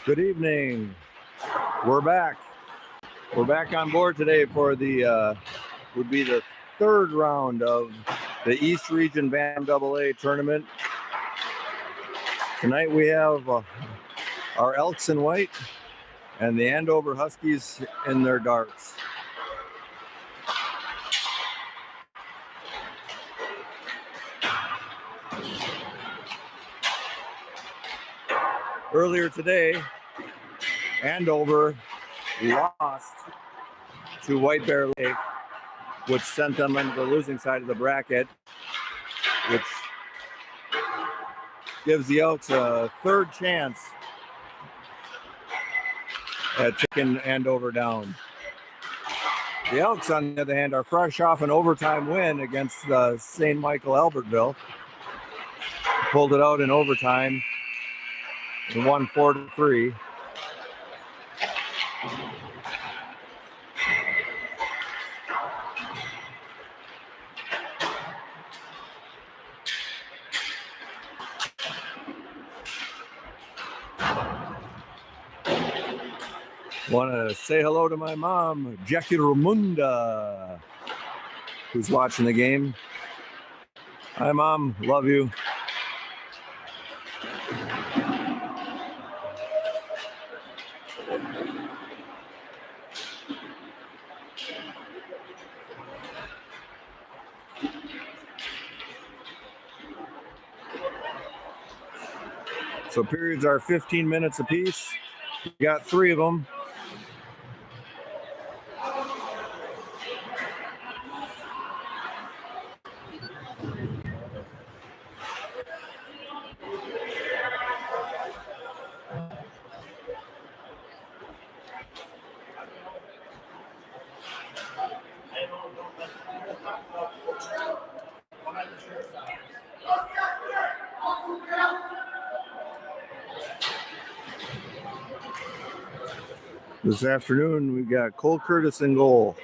Good evening. We're back. We're back on board today for the would be the third round of the East Region Bantam AA tournament. Tonight we have our Elks in white and the Andover Huskies in their darks. Earlier today, Andover lost to White Bear Lake, which sent them into the losing side of the bracket, which gives the Elks a third chance at taking Andover down. The Elks, on the other hand, are fresh off an overtime win against St. Michael Albertville. Pulled it out in overtime and won 4-3. Want to say hello to my mom, Jackie Ramunda, who's watching the game. Hi, Mom. Love you. So periods are 15 minutes apiece. We got 3 of them. This afternoon, we've got Cole Curtis in goal.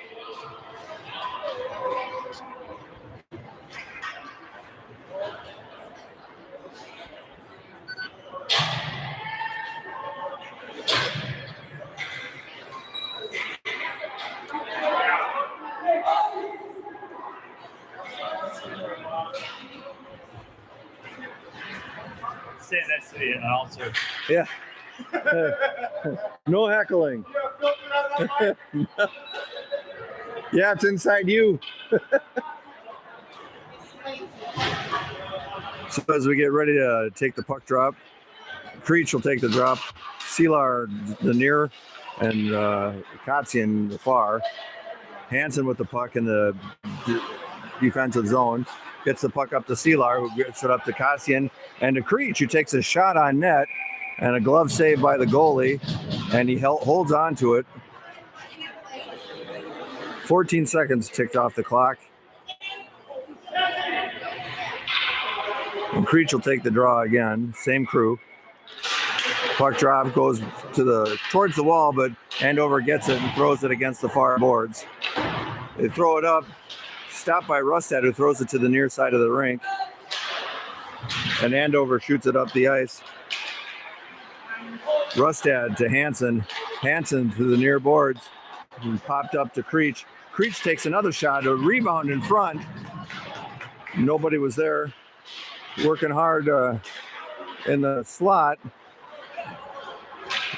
Stand next to the announcer. Yeah. No heckling. Yeah, it's inside you. So as we get ready to take the puck drop, Creech will take the drop, Seelar the near, and Kotzian the far. Hansen with the puck in the defensive zone. Gets the puck up to Seelar, who gets it up to Kotzian and to Creech, who takes a shot on net and a glove save by the goalie, and he holds on to it. 14 seconds ticked off the clock. And Creech will take the draw again, same crew. Puck drop goes towards the wall, but Andover gets it and throws it against the far boards. They throw it up, stopped by Rustad, who throws it to the near side of the rink. And Andover shoots it up the ice. Rustad to Hansen. Hansen to the near boards. He popped up to Creech. Creech takes another shot, a rebound in front. Nobody was there. Working hard in the slot.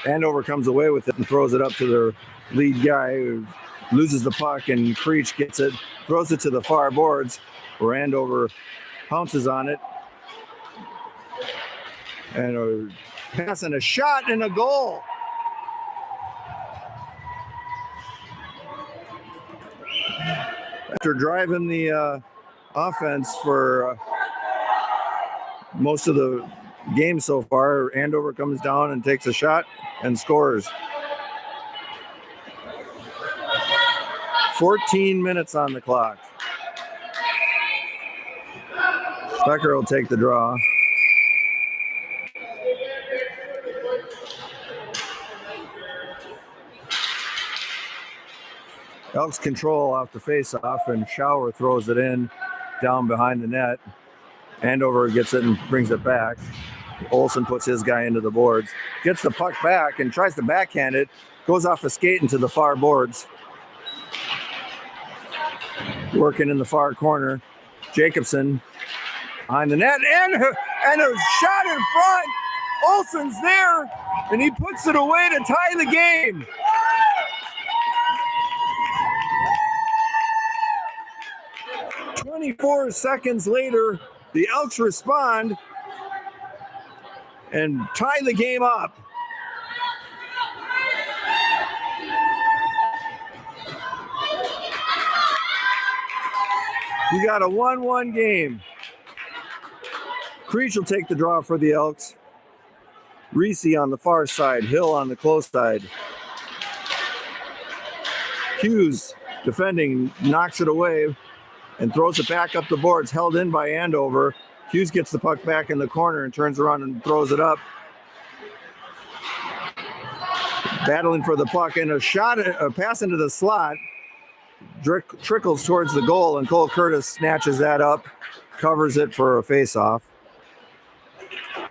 Andover comes away with it and throws it up to their lead guy, who loses the puck, and Creech gets it, throws it to the far boards, where Andover pounces on it. And a pass and a shot and a goal. After driving the offense for most of the game so far, Andover comes down and takes a shot and scores. 14 minutes on the clock. Becker will take the draw. Elks control off the face-off, and Schauer throws it in down behind the net. Andover gets it and brings it back. Olsen puts his guy into the boards, gets the puck back and tries to backhand it, goes off a skate into the far boards. Working in the far corner, Jacobson behind the net, and a shot in front. Olsen's there, and he puts it away to tie the game. "24 seconds later, the Elks respond and tie the game up. We got a 1-1 game. Creech will take the draw for the Elks. Reese on the far side, Hill on the close side. Hughes defending, knocks it away and throws it back up the boards, held in by Andover. Hughes gets the puck back in the corner and turns around and throws it up. Battling for the puck, and a pass into the slot. Trickles towards the goal, and Cole Curtis snatches that up, covers it for a face-off.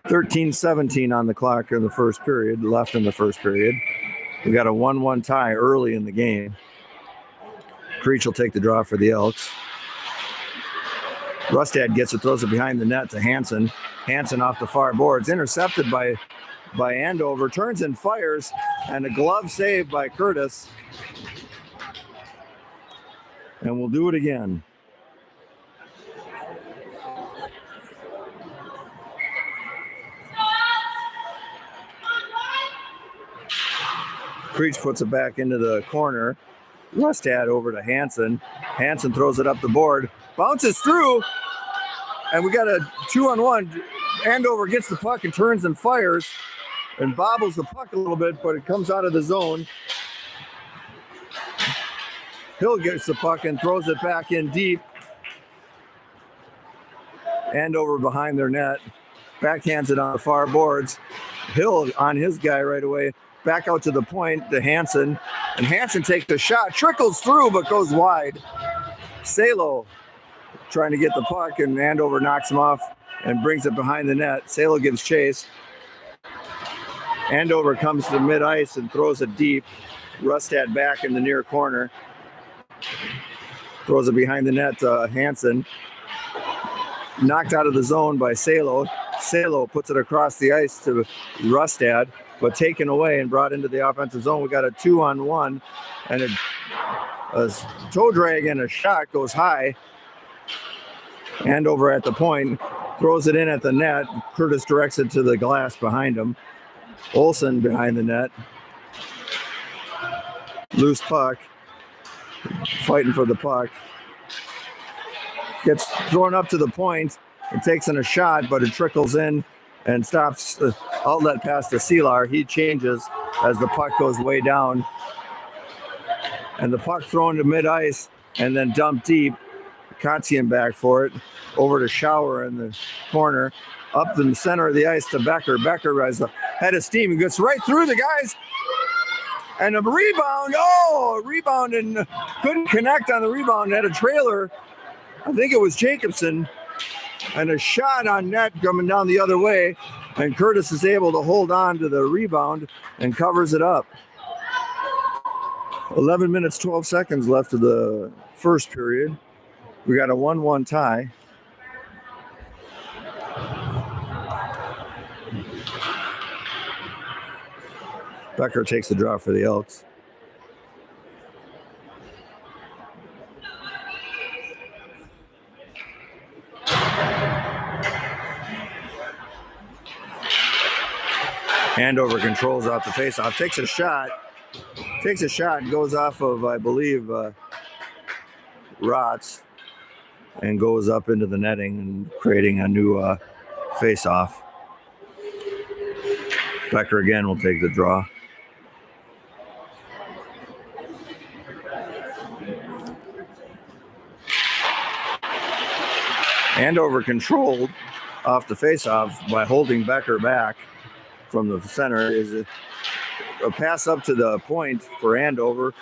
13-17 on the clock in the first period, left in the first period. We got a 1-1 tie early in the game. Creech will take the draw for the Elks. Rustad gets it, throws it behind the net to Hansen. Hansen off the far boards, intercepted by Andover, turns and fires, and a glove save by Curtis. And we'll do it again. Creech puts it back into the corner. Rustad over to Hansen. Hansen throws it up the board, bounces through, and we got a 2-on-1. Andover gets the puck and turns and fires and bobbles the puck a little bit, but it comes out of the zone. Hill gets the puck and throws it back in deep. Andover behind their net. Backhands it on the far boards. Hill on his guy right away. Back out to the point to Hansen. And Hansen takes the shot. Trickles through but goes wide. Salo trying to get the puck, and Andover knocks him off and brings it behind the net. Salo gives chase. Andover comes to mid-ice and throws it deep. Rustad back in the near corner. Throws it behind the net to Hansen. Knocked out of the zone by Salo. Salo puts it across the ice to Rustad, but taken away and brought into the offensive zone. We got a 2-on-1, and a toe drag and a shot goes high. Andover at the point, throws it in at the net. Curtis directs it to the glass behind him. Olsen behind the net. Loose puck. Fighting for the puck. Gets thrown up to the point and takes in a shot, but it trickles in and stops the outlet pass to Seelar. He changes as the puck goes way down. And the puck thrown to mid-ice and then dumped deep. Kotzian back for it. Over to Schauer in the corner. Up in the center of the ice to Becker. Becker has a head of steam and gets right through the guys. And a rebound. Oh, a rebound, and couldn't connect on the rebound. Had a trailer. I think it was Jacobson. And a shot on net coming down the other way. And Curtis is able to hold on to the rebound and covers it up. 11 minutes, 12 seconds left of the first period. We got a 1-1 tie. Becker takes the draw for the Elks. Andover controls off the faceoff, takes a shot, goes off of, I believe, Rotz, and goes up into the netting and creating a new faceoff. Becker again will take the draw. Andover controlled off the faceoff by holding Becker back from the center. Is a pass up to the point for Andover.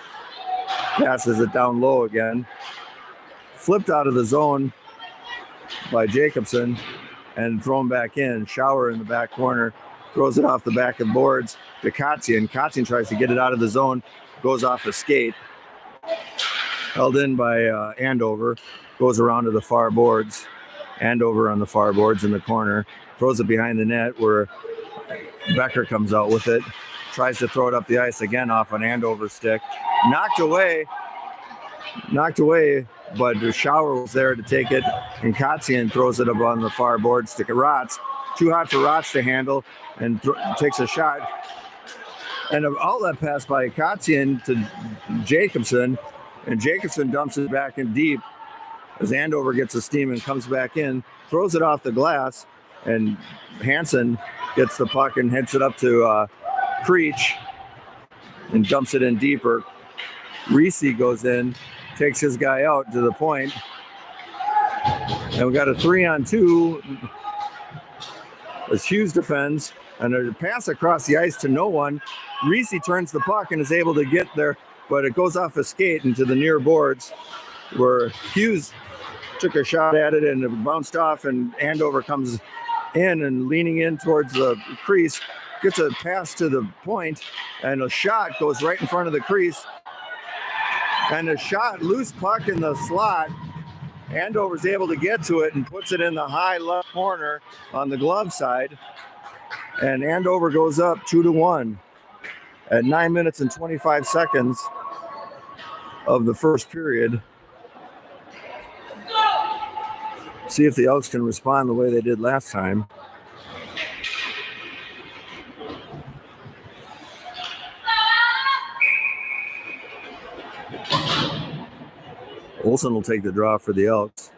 Passes it down low again. Flipped out of the zone by Jacobson. and thrown back in. Shower in the back corner, throws it off the back of boards to Kotzian. Kotzian tries to get it out of the zone, goes off a skate. Held in by Andover, goes around to the far boards. Andover on the far boards in the corner, throws it behind the net where Becker comes out with it, tries to throw it up the ice again off an Andover stick. Knocked away, but the Shower was there to take it, and Kotzian throws it up on the far boards to Rotz. Too hot for Rotz to handle, and takes a shot. And an outlet pass by Kotzian to Jacobson, and Jacobson dumps it back in deep as Andover gets a steam and comes back in, throws it off the glass, and Hansen gets the puck and hits it up to Creech and dumps it in deeper. Reese goes in, takes his guy out to the point, and we got a 3-on-2 as Hughes defends, and a pass across the ice to no one. Reese turns the puck and is able to get there, but it goes off a skate into the near boards where Hughes took a shot at it and it bounced off, and Andover comes in and leaning in towards the crease, gets a pass to the point, and a shot goes right in front of the crease. And a shot, loose puck in the slot. Andover's able to get to it and puts it in the high left corner on the glove side. And Andover goes up 2-1 at 9 minutes and 25 seconds of the first period. See if the Elks can respond the way they did last time. Olsen will take the draw for the Elks.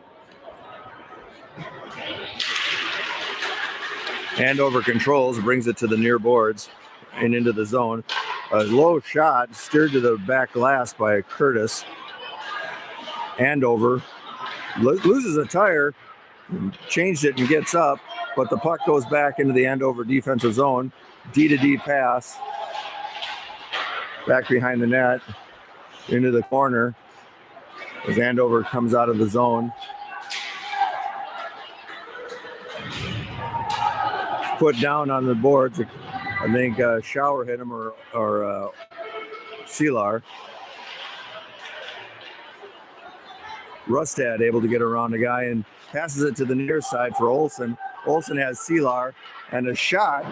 Andover controls, brings it to the near boards and into the zone. A low shot steered to the back glass by Curtis. Andover loses a tire, changed it and gets up, but the puck goes back into the Andover defensive zone. D-to-D pass. Back behind the net, into the corner as Andover comes out of the zone. Put down on the boards. I think Shower hit him or Seelar. Rustad able to get around the guy and passes it to the near side for Olsen. Olsen has Seelar and a shot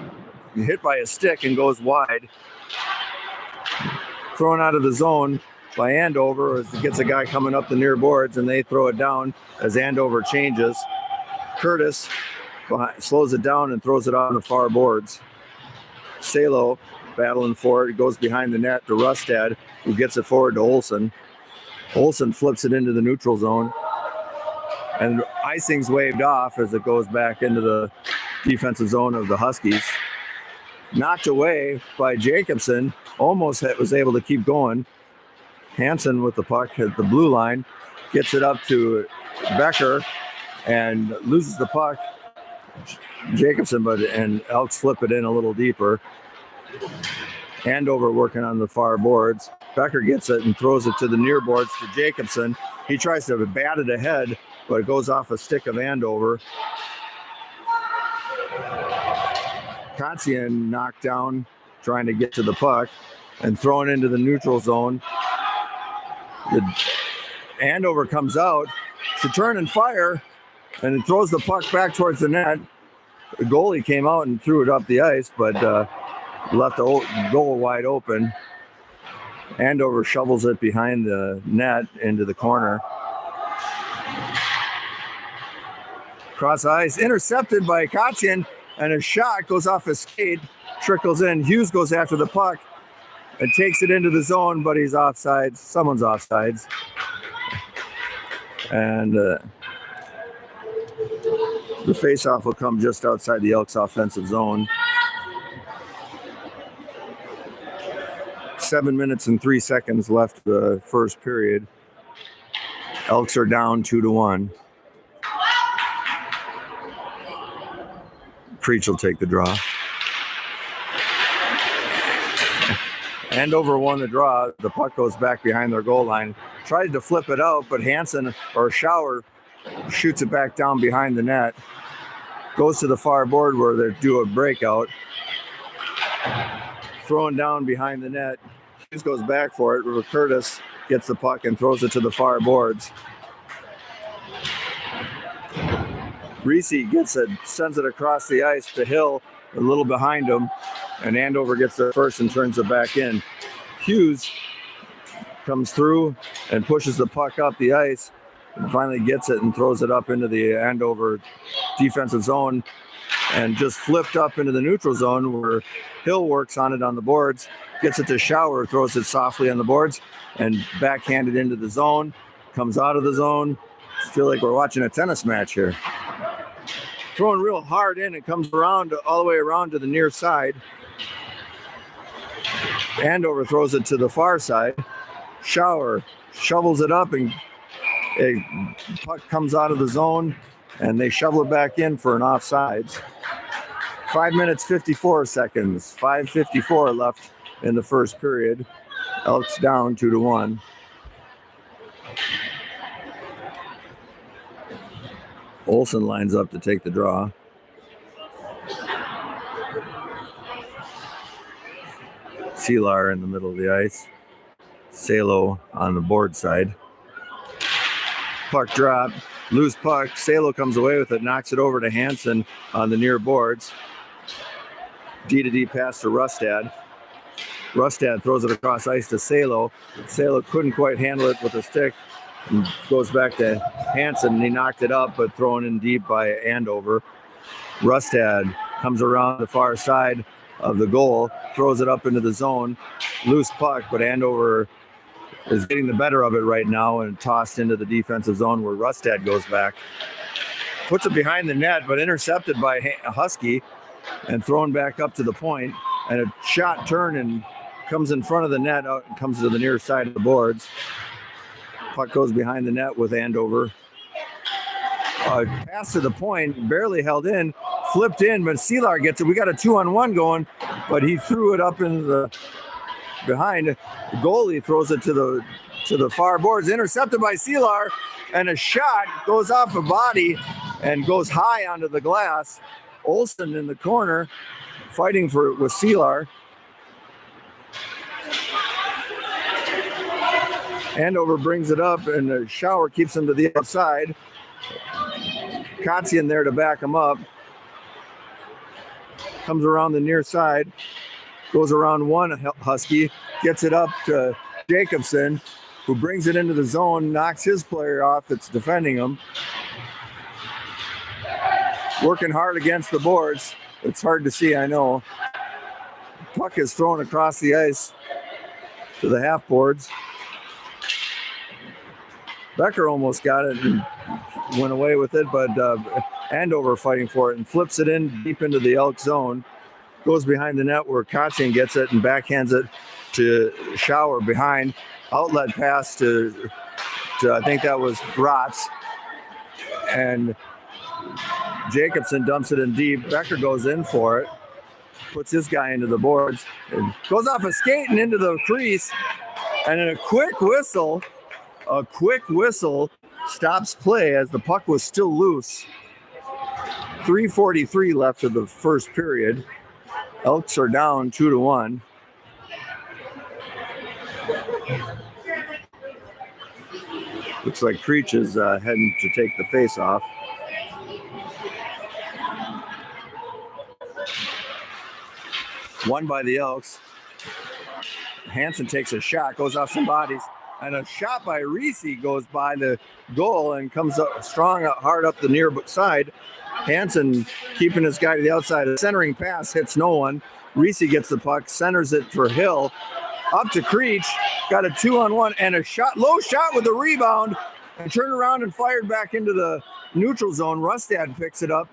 hit by a stick and goes wide. Thrown out of the zone by Andover as it gets a guy coming up the near boards, and they throw it down as Andover changes. Curtis slows it down and throws it on the far boards. Salo battling for it, goes behind the net to Rustad, who gets it forward to Olsen. Olsen flips it into the neutral zone, and icing's waved off as it goes back into the defensive zone of the Huskies. Knocked away by Jacobson, almost was able to keep going. Hansen with the puck at the blue line, gets it up to Becker and loses the puck. Jacobson, and Elks flip it in a little deeper. Andover working on the far boards. Becker gets it and throws it to the near boards to Jacobson. He tries to bat it ahead, but it goes off a stick of Andover. Kotzian knocked down, trying to get to the puck and thrown into the neutral zone. Andover comes out to turn and fire, and it throws the puck back towards the net. The goalie came out and threw it up the ice, but left the goal wide open. Andover shovels it behind the net into the corner. Cross ice, intercepted by Kotzian, and a shot goes off his skate, trickles in. Hughes goes after the puck and takes it into the zone, but he's offsides. Someone's offsides. And the faceoff will come just outside the Elks offensive zone. 7 minutes and 3 seconds left the first period. Elks are down 2-1. Creech will take the draw. Andover won the draw. The puck goes back behind their goal line. Tried to flip it out, but Hansen or Shower shoots it back down behind the net. goes to the far board where they do a breakout. Thrown down behind the net. Hughes goes back for it. Where Curtis gets the puck and throws it to the far boards. Reese gets it, sends it across the ice to Hill, a little behind him, and Andover gets there first and turns it back in. Hughes comes through and pushes the puck up the ice and finally gets it and throws it up into the Andover defensive zone and just flipped up into the neutral zone where Hill works on it on the boards, gets it to Shower, throws it softly on the boards and backhanded into the zone, comes out of the zone. I feel like we're watching a tennis match here. Throwing real hard in, it comes around all the way around to the near side. Andover throws it to the far side. Shower shovels it up and a puck comes out of the zone and they shovel it back in for an offsides. 5 minutes, 54 seconds. 5:54 left in the first period. Elks down 2-1. Olsen lines up to take the draw. Seelar in the middle of the ice. Salo on the board side. Puck drop. Loose puck. Salo comes away with it, knocks it over to Hansen on the near boards. D-to-D pass to Rustad. Rustad throws it across ice to Salo. Salo couldn't quite handle it with a stick. And goes back to Hansen. He knocked it up, but thrown in deep by Andover. Rustad comes around the far side of the goal, throws it up into the zone. Loose puck, but Andover is getting the better of it right now and tossed into the defensive zone where Rustad goes back. Puts it behind the net, but intercepted by Husky and thrown back up to the point. And a shot turn and comes in front of the net, out and comes to the near side of the boards. Puck goes behind the net with Andover. Pass to the point, barely held in, flipped in, but Seelar gets it. We got a 2-on-1 going, but he threw it up into the behind. The goalie throws it to the far boards, intercepted by Seelar, and a shot goes off a body and goes high onto the glass. Olsen in the corner, fighting for it with Seelar. Andover brings it up, and the Shower keeps him to the outside. Kotzian there to back him up. Comes around the near side. Goes around one Husky. Gets it up to Jacobson, who brings it into the zone, knocks his player off that's defending him. Working hard against the boards. It's hard to see, I know. Puck is thrown across the ice to the half boards. Becker almost got it and went away with it, but Andover fighting for it and flips it in deep into the Elk zone. Goes behind the net where Kotzian gets it and backhands it to Shower behind. Outlet pass to I think that was Bratz. And Jacobson dumps it in deep. Becker goes in for it. Puts his guy into the boards. And goes off a skate and into the crease. And in a quick whistle stops play as the puck was still loose. 3:43 left of the first period. Elks are down 2-1. Looks like Creech is heading to take the face off. Won by the Elks. Hansen takes a shot, goes off some bodies, and a shot by Reese goes by the goal and comes up strong, hard up the near side. Hansen keeping his guy to the outside. A centering pass hits no one. Reese gets the puck, centers it for Hill. Up to Creech, got a 2-on-1 and a shot, low shot with a rebound, and turned around and fired back into the neutral zone. Rustad picks it up,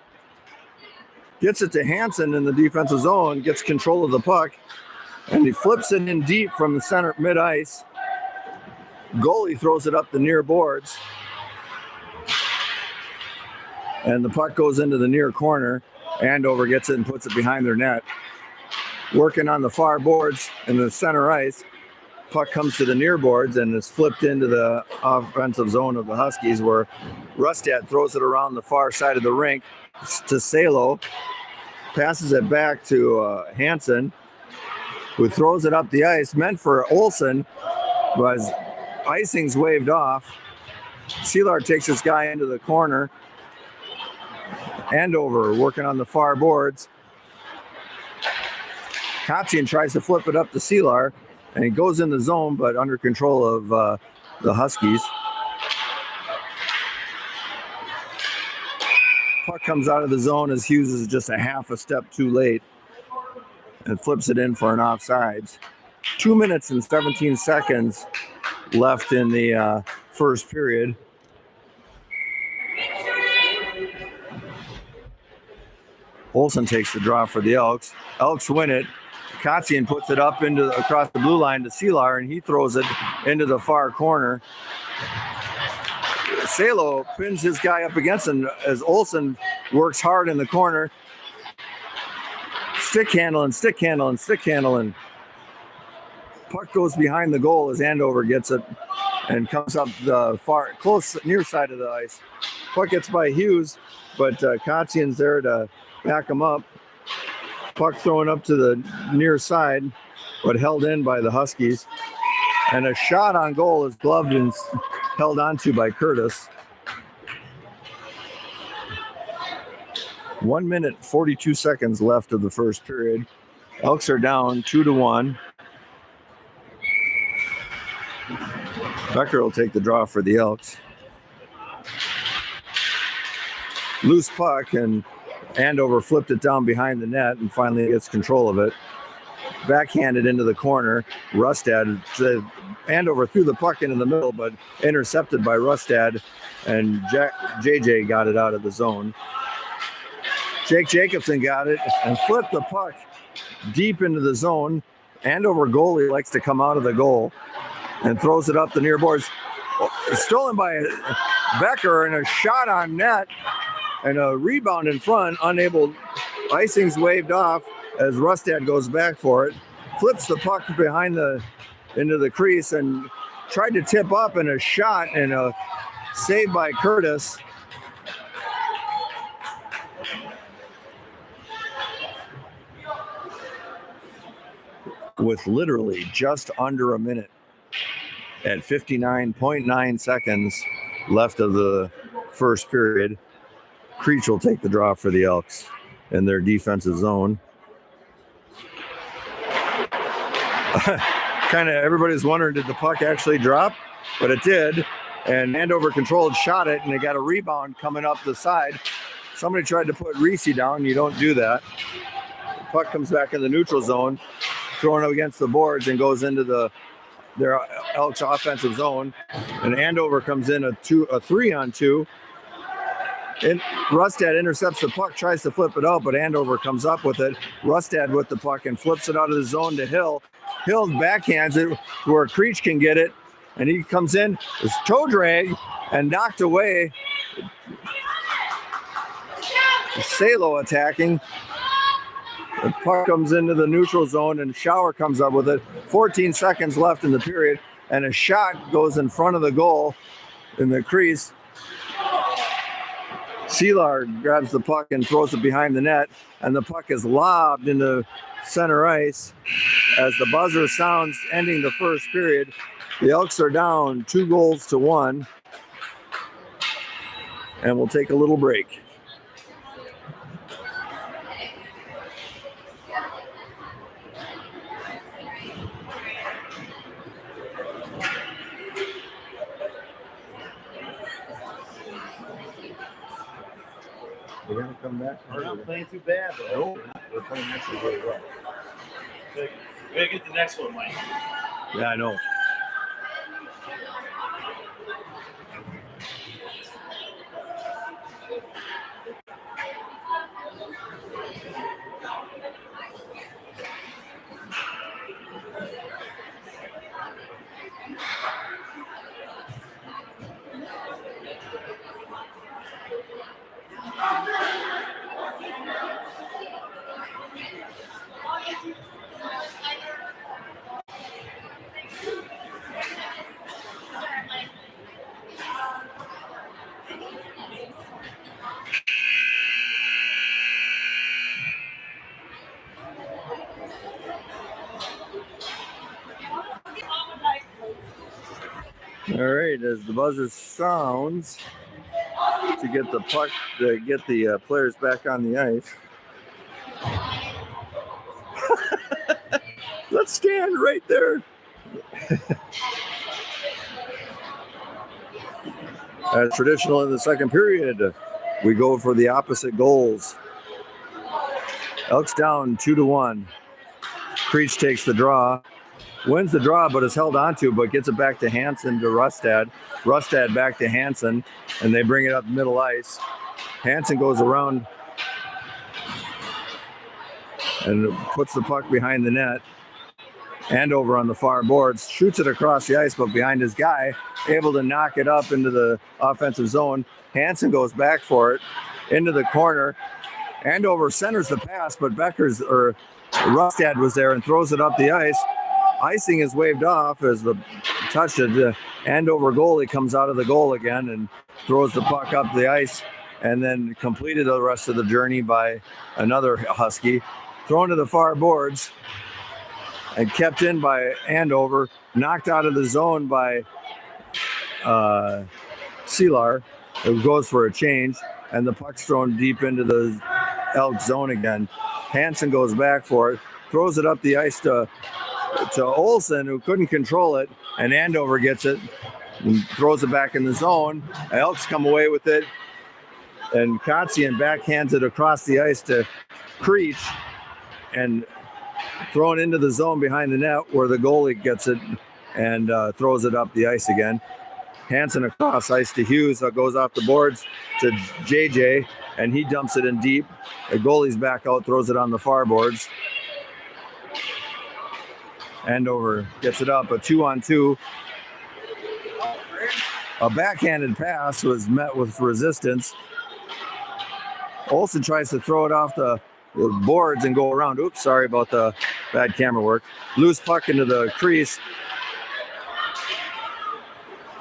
gets it to Hansen in the defensive zone, gets control of the puck, and he flips it in deep from the center mid-ice. Goalie throws it up the near boards. And the puck goes into the near corner. Andover gets it and puts it behind their net. Working on the far boards in the center ice. Puck comes to the near boards and is flipped into the offensive zone of the Huskies, where Rustad throws it around the far side of the rink. to Salo, passes it back to Hansen, who throws it up the ice, meant for Olsen, but icing's waved off. Seelar takes his guy into the corner. Andover working on the far boards. Kotzian tries to flip it up to Seelar, and he goes in the zone, but under control of the Huskies. Puck comes out of the zone as Hughes is just a half a step too late and flips it in for an offsides. 2 minutes and 17 seconds left in the first period. Olsen takes the draw for the Elks. Elks win it. Kotzian puts it up across the blue line to Seelar, and he throws it into the far corner. Salo pins his guy up against him as Olsen works hard in the corner. Stick handling. Puck goes behind the goal as Andover gets it and comes up the close near side of the ice. Puck gets by Hughes, but Kotzian's there to back him up. Puck thrown up to the near side, but held in by the Huskies. And a shot on goal is gloved and held onto by Curtis. 1 minute, 42 seconds left of the first period. Elks are down 2-1. Becker will take the draw for the Elks. Loose puck, and Andover flipped it down behind the net and finally gets control of it. Backhanded into the corner. Rustad, Andover threw the puck into the middle, but intercepted by Rustad, and JJ got it out of the zone. Jake Jacobson got it and flipped the puck deep into the zone. Andover goalie likes to come out of the goal and throws it up the near boards. Stolen by Becker, and a shot on net and a rebound in front. Icing's waved off as Rustad goes back for it. Flips the puck into the crease and tried to tip up, and a shot and a save by Curtis. With literally just under a minute at 59.9 seconds left of the first period, Creech will take the draw for the Elks in their defensive zone. Kind of everybody's wondering, did the puck actually drop? But it did, and Andover controlled, shot it, and they got a rebound coming up the side. Somebody tried to put Reese down. You don't do that. The puck comes back in the neutral zone, thrown up against the boards, and goes into their Elks offensive zone. And Andover comes in a 3-on-2. And Rustad intercepts the puck, tries to flip it out, but Andover comes up with it. Rustad with the puck and flips it out of the zone to Hill. Hill backhands it where Creech can get it, and he comes in, his toe drag, and knocked away. Salo attacking. The puck comes into the neutral zone, and Schauer comes up with it. 14 seconds left in the period, and a shot goes in front of the goal in the crease. Seelar grabs the puck and throws it behind the net, and the puck is lobbed into center ice as the buzzer sounds, ending the first period. The Elks are down 2-1, and we'll take a little break. They're going to come back. They're not playing too bad, though. No, they're playing actually really well. We gotta get the next one, Mike. Yeah, I know. All right, as the buzzer sounds to get the puck, to get the players back on the ice. Let's stand right there. As traditional in the second period, we go for the opposite goals. Elks down 2-1. Creech takes the draw, wins the draw, but is held onto, but gets it back to Hansen to Rustad. Rustad back to Hansen, and they bring it up middle ice. Hansen goes around and puts the puck behind the net. Andover on the far boards, shoots it across the ice, but behind his guy, able to knock it up into the offensive zone. Hansen goes back for it into the corner. Andover centers the pass, but Rustad was there and throws it up the ice. Icing is waved off as the Andover goalie comes out of the goal again and throws the puck up the ice, and then completed the rest of the journey by another Husky. Thrown to the far boards and kept in by Andover, knocked out of the zone by Selar, who goes for a change, and the puck's thrown deep into the Elk zone again. Hansen goes back for it, throws it up the ice to Olsen, who couldn't control it, and Andover gets it and throws it back in the zone. Elks come away with it, and Kotzian backhands it across the ice to Creech, and thrown into the zone behind the net where the goalie gets it and throws it up the ice again. Hansen across ice to Hughes, goes off the boards to JJ, and he dumps it in deep. The goalie's back out, throws it on the far boards. Andover gets it up, a 2-on-2. A backhanded pass was met with resistance. Olsen tries to throw it off the boards and go around. Oops, sorry about the bad camera work. Loose puck into the crease.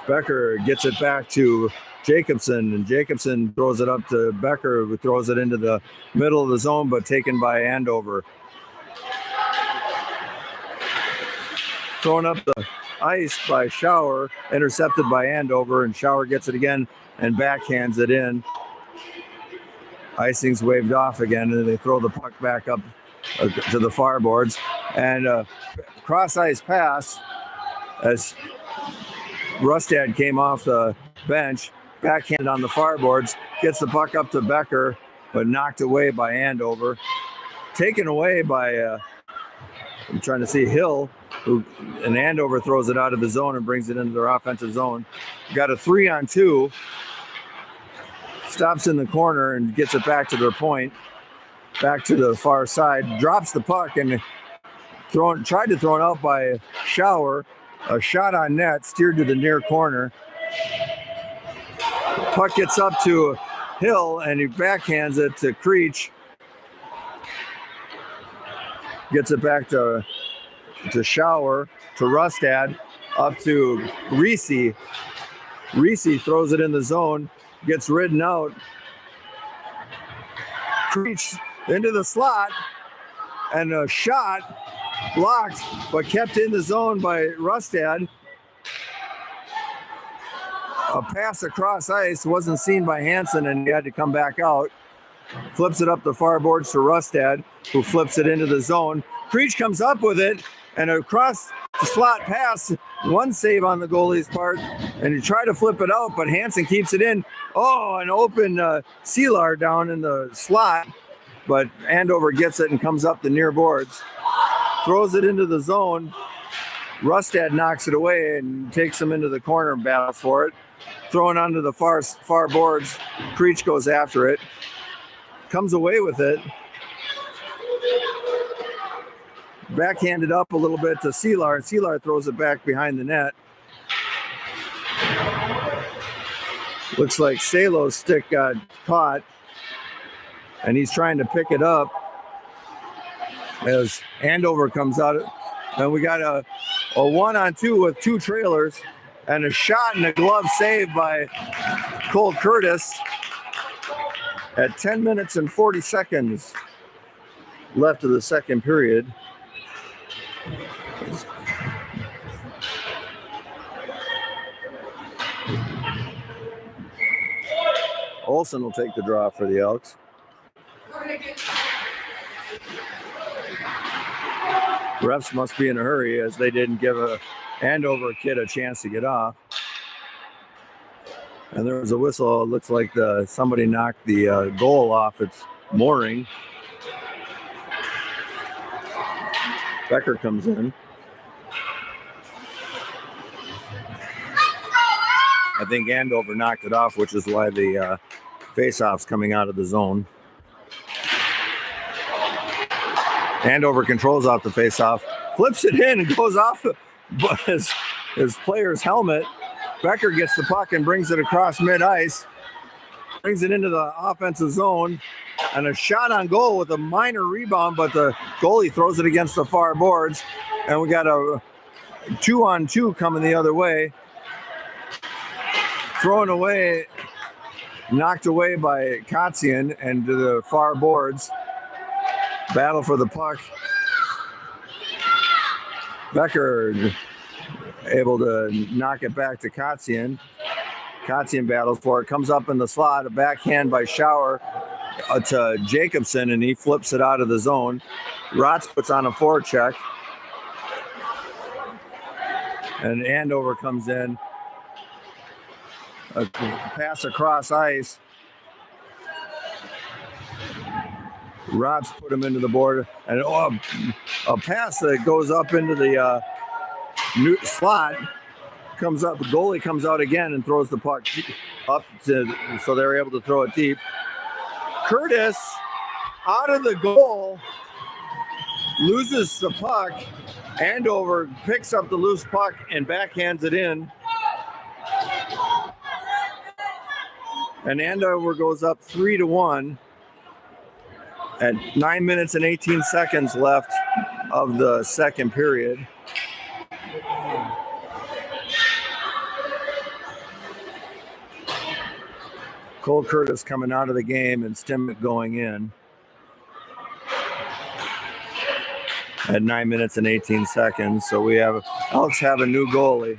Becker gets it back to Jacobson, and Jacobson throws it up to Becker, who throws it into the middle of the zone, but taken by Andover. Thrown up the ice by Schauer, intercepted by Andover, and Schauer gets it again and backhands it in. Icing's waved off again, and they throw the puck back up to the far boards. And cross ice pass as Rustad came off the bench, backhand on the far boards, gets the puck up to Becker, but knocked away by Andover. Taken away by, I'm trying to see, Hill, and Andover throws it out of the zone and brings it into their offensive zone. Got a 3-on-2. Stops in the corner and gets it back to their point, back to the far side, drops the puck and tried to throw it out by Schauer. A shot on net, steered to the near corner. Puck gets up to Hill and he backhands it to Creech. Gets it back to Schauer, to Rustad, up to Reese. Reese throws it in the zone, gets ridden out. Creech into the slot, and a shot blocked, but kept in the zone by Rustad. A pass across ice wasn't seen by Hansen, and he had to come back out. Flips it up the far boards to Rustad, who flips it into the zone. Creech comes up with it, and across the slot pass, one save on the goalie's part, and he tried to flip it out, but Hansen keeps it in. Oh, an open Selar down in the slot, but Andover gets it and comes up the near boards. Throws it into the zone. Rustad knocks it away and takes him into the corner and battles for it. Thrown onto the far boards. Creech goes after it. Comes away with it. Backhanded up a little bit to Selar. Selar throws it back behind the net. Looks like Salo's stick got caught, and he's trying to pick it up as Andover comes out. And we got a 1-on-2 with two trailers and a shot and a glove save by Cole Curtis at 10 minutes and 40 seconds left of the second period. Olson will take the draw for the Elks. Refs must be in a hurry as they didn't give a Andover kid a chance to get off. And there was a whistle. It looks like somebody knocked the goal off its mooring. Becker comes in. I think Andover knocked it off, which is why the face-off's coming out of the zone. Andover controls off the face-off, flips it in and goes off his player's helmet. Becker gets the puck and brings it across mid-ice, brings it into the offensive zone, and a shot on goal with a minor rebound, but the goalie throws it against the far boards, and we got a 2-on-2 coming the other way. Thrown away, knocked away by Kotzian and to the far boards. Battle for the puck. Becker able to knock it back to Kotzian. Kotzian battles for it, comes up in the slot, a backhand by Schauer to Jacobson, and he flips it out of the zone. Rotz puts on a forecheck. And Andover comes in. A pass across ice. Rotz put him into the board, and a pass that goes up into the new slot comes up. The goalie comes out again and throws the puck up so they're able to throw it deep. Curtis out of the goal loses the puck. Andover picks up the loose puck and backhands it in. And Andover goes up 3-1 at 9 minutes and 18 seconds left of the second period. Cole Curtis coming out of the game and Stimmick going in at 9 minutes and 18 seconds. So we have Elks have a new goalie.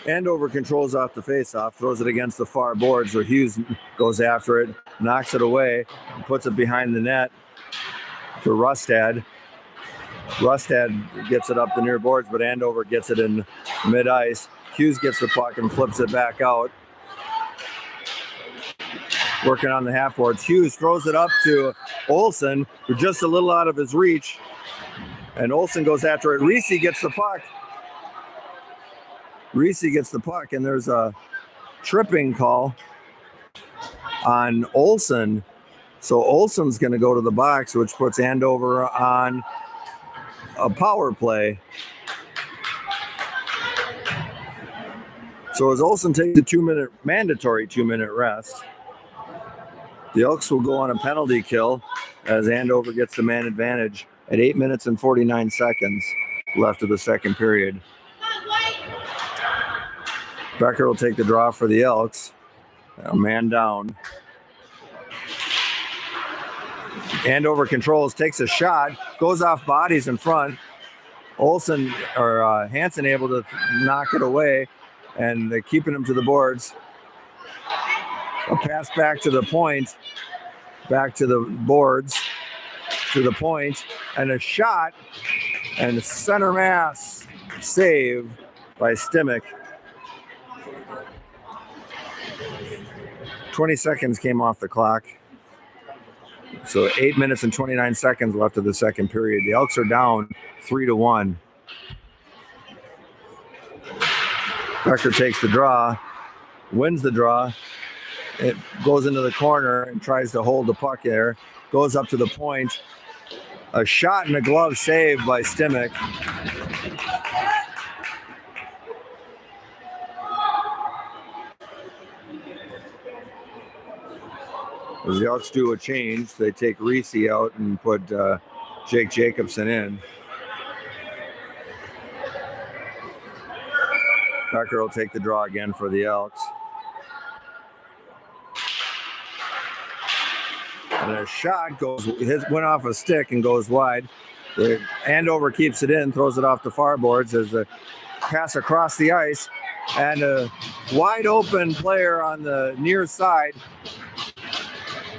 Andover controls off the faceoff, throws it against the far boards where Hughes goes after it, knocks it away, and puts it behind the net to Rustad. Rustad gets it up the near boards, but Andover gets it in mid-ice. Hughes gets the puck and flips it back out. Working on the half boards. Hughes throws it up to Olson, who's just a little out of his reach. And Olson goes after it. Reese gets the puck. And there's a tripping call on Olson. So Olson's going to go to the box, which puts Andover on a power play. So as Olson takes a mandatory 2-minute rest, the Elks will go on a penalty kill as Andover gets the man advantage at 8 minutes and 49 seconds left of the second period. Becker will take the draw for the Elks. A man down. Andover controls, takes a shot, goes off bodies in front. Hansen able to knock it away, and they're keeping him to the boards. A pass back to the point, back to the boards, to the point, and a shot, and a center mass save by Stimmick. 20 seconds came off the clock. So 8 minutes and 29 seconds left of the second period. The Elks are down 3-1. Becker takes the draw, wins the draw. It goes into the corner and tries to hold the puck there. Goes up to the point. A shot and a glove save by Stimmick. As the Elks do a change, they take Reese out and put Jake Jacobson in. Becker will take the draw again for the Elks. And a shot went off a stick and goes wide. Andover keeps it in, throws it off the far boards as the pass across the ice, and a wide open player on the near side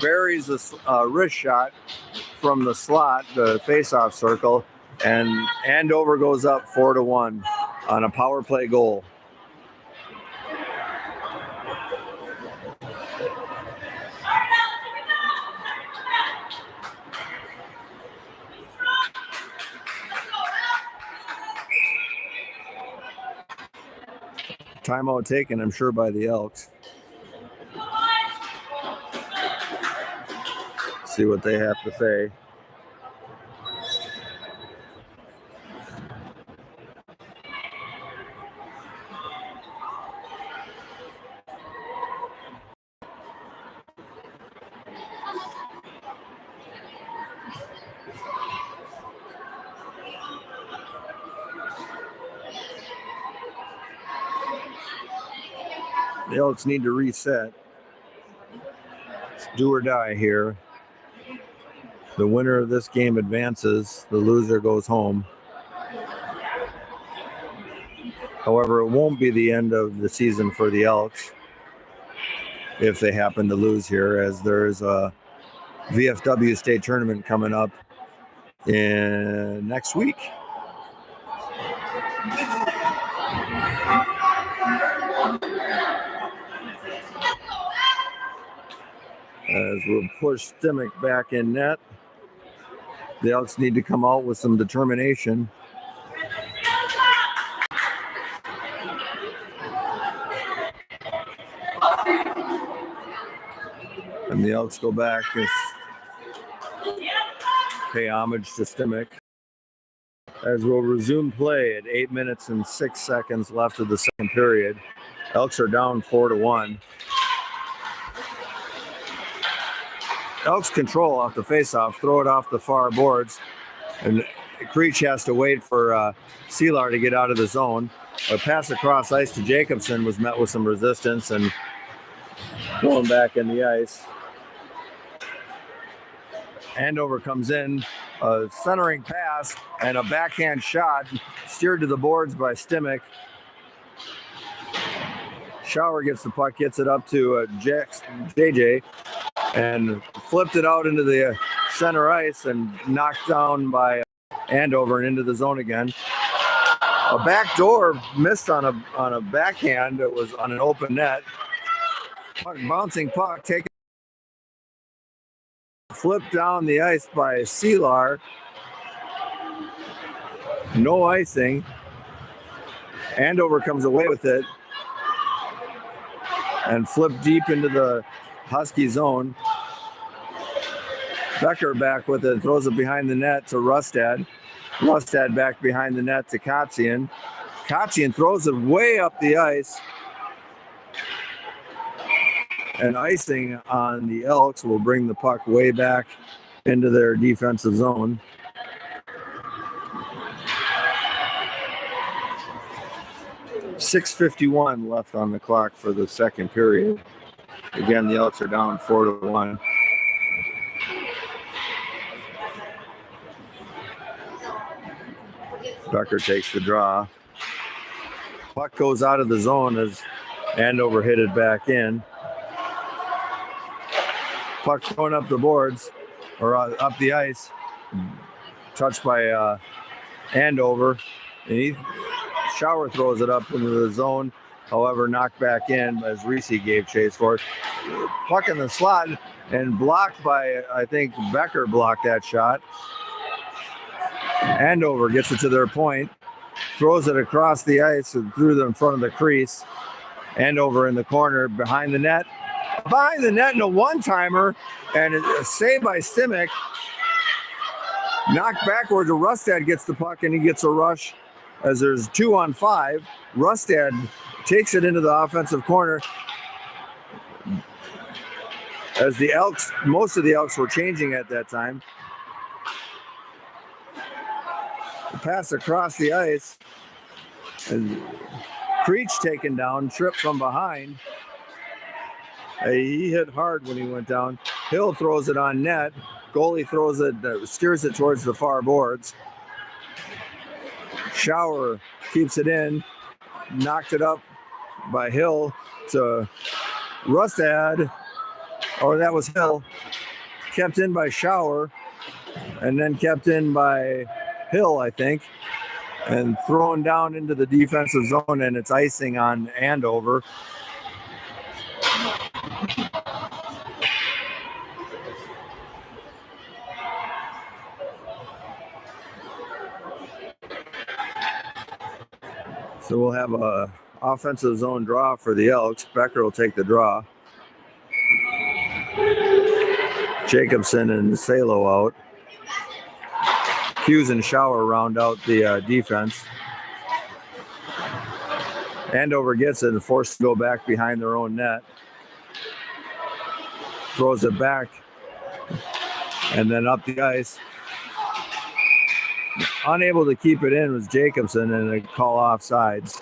buries a wrist shot from the slot, the faceoff circle, and Andover goes up 4-1 on a power play goal. Timeout taken, I'm sure, by the Elks. See what they have to say. The Elks need to reset. It's do or die here. The winner of this game advances. The loser goes home. However, it won't be the end of the season for the Elks if they happen to lose here, as there's a VFW state tournament coming up in next week. As we'll push Stimick back in net. The Elks need to come out with some determination. And the Elks go back and pay homage to Stimick. As we'll resume play at 8 minutes and 6 seconds left of the second period. Elks are down 4-1. Elks control off the faceoff, throw it off the far boards, and Creech has to wait for Seelar to get out of the zone. A pass across ice to Jacobson was met with some resistance and thrown back in the ice. Andover comes in, a centering pass and a backhand shot steered to the boards by Stimick. Shower gets the puck, gets it up to JJ, and flipped it out into the center ice and knocked down by Andover and into the zone again. A backdoor missed on a backhand. It was on an open net. Bouncing puck taken, flipped down the ice by Seelar. No icing. Andover comes away with it and flipped deep into the Husky zone. Becker back with it, throws it behind the net to Rustad. Rustad back behind the net to Kotzian. Kotzian throws it way up the ice. And icing on the Elks will bring the puck way back into their defensive zone. .6:51 left on the clock for the second period. Again, the Elks are down 4-1. Becker takes the draw. Puck goes out of the zone as Andover hit it back in. Puck thrown up the boards, or up the ice. Touched by Andover. And Shower throws it up into the zone. However, knocked back in as Reese gave chase for it. Puck in the slot and blocked by, I think, Becker blocked that shot. Andover gets it to their point, throws it across the ice and through them in front of the crease. Andover in the corner behind the net. Behind the net in a one-timer, and a save by Stimick. Knocked backwards, Rustad gets the puck and he gets a rush as there's 2-on-5. Rustad takes it into the offensive corner. As the Elks, most of the Elks were changing at that time. The pass across the ice. And Creech taken down, tripped from behind. He hit hard when he went down. Hill throws it on net. Goalie throws it, steers it towards the far boards. Shower keeps it in. knocked it up by Hill to Rustad, or that was Hill, kept in by Shower, and then kept in by Hill, I think, and thrown down into the defensive zone, and it's icing on Andover. So we'll have a offensive zone draw for the Elks. Becker will take the draw. Jacobson and Salo out. Hughes and Shower round out the defense. Andover gets it and forced to go back behind their own net. Throws it back and then up the ice. Unable to keep it in was Jacobson, and a call offsides.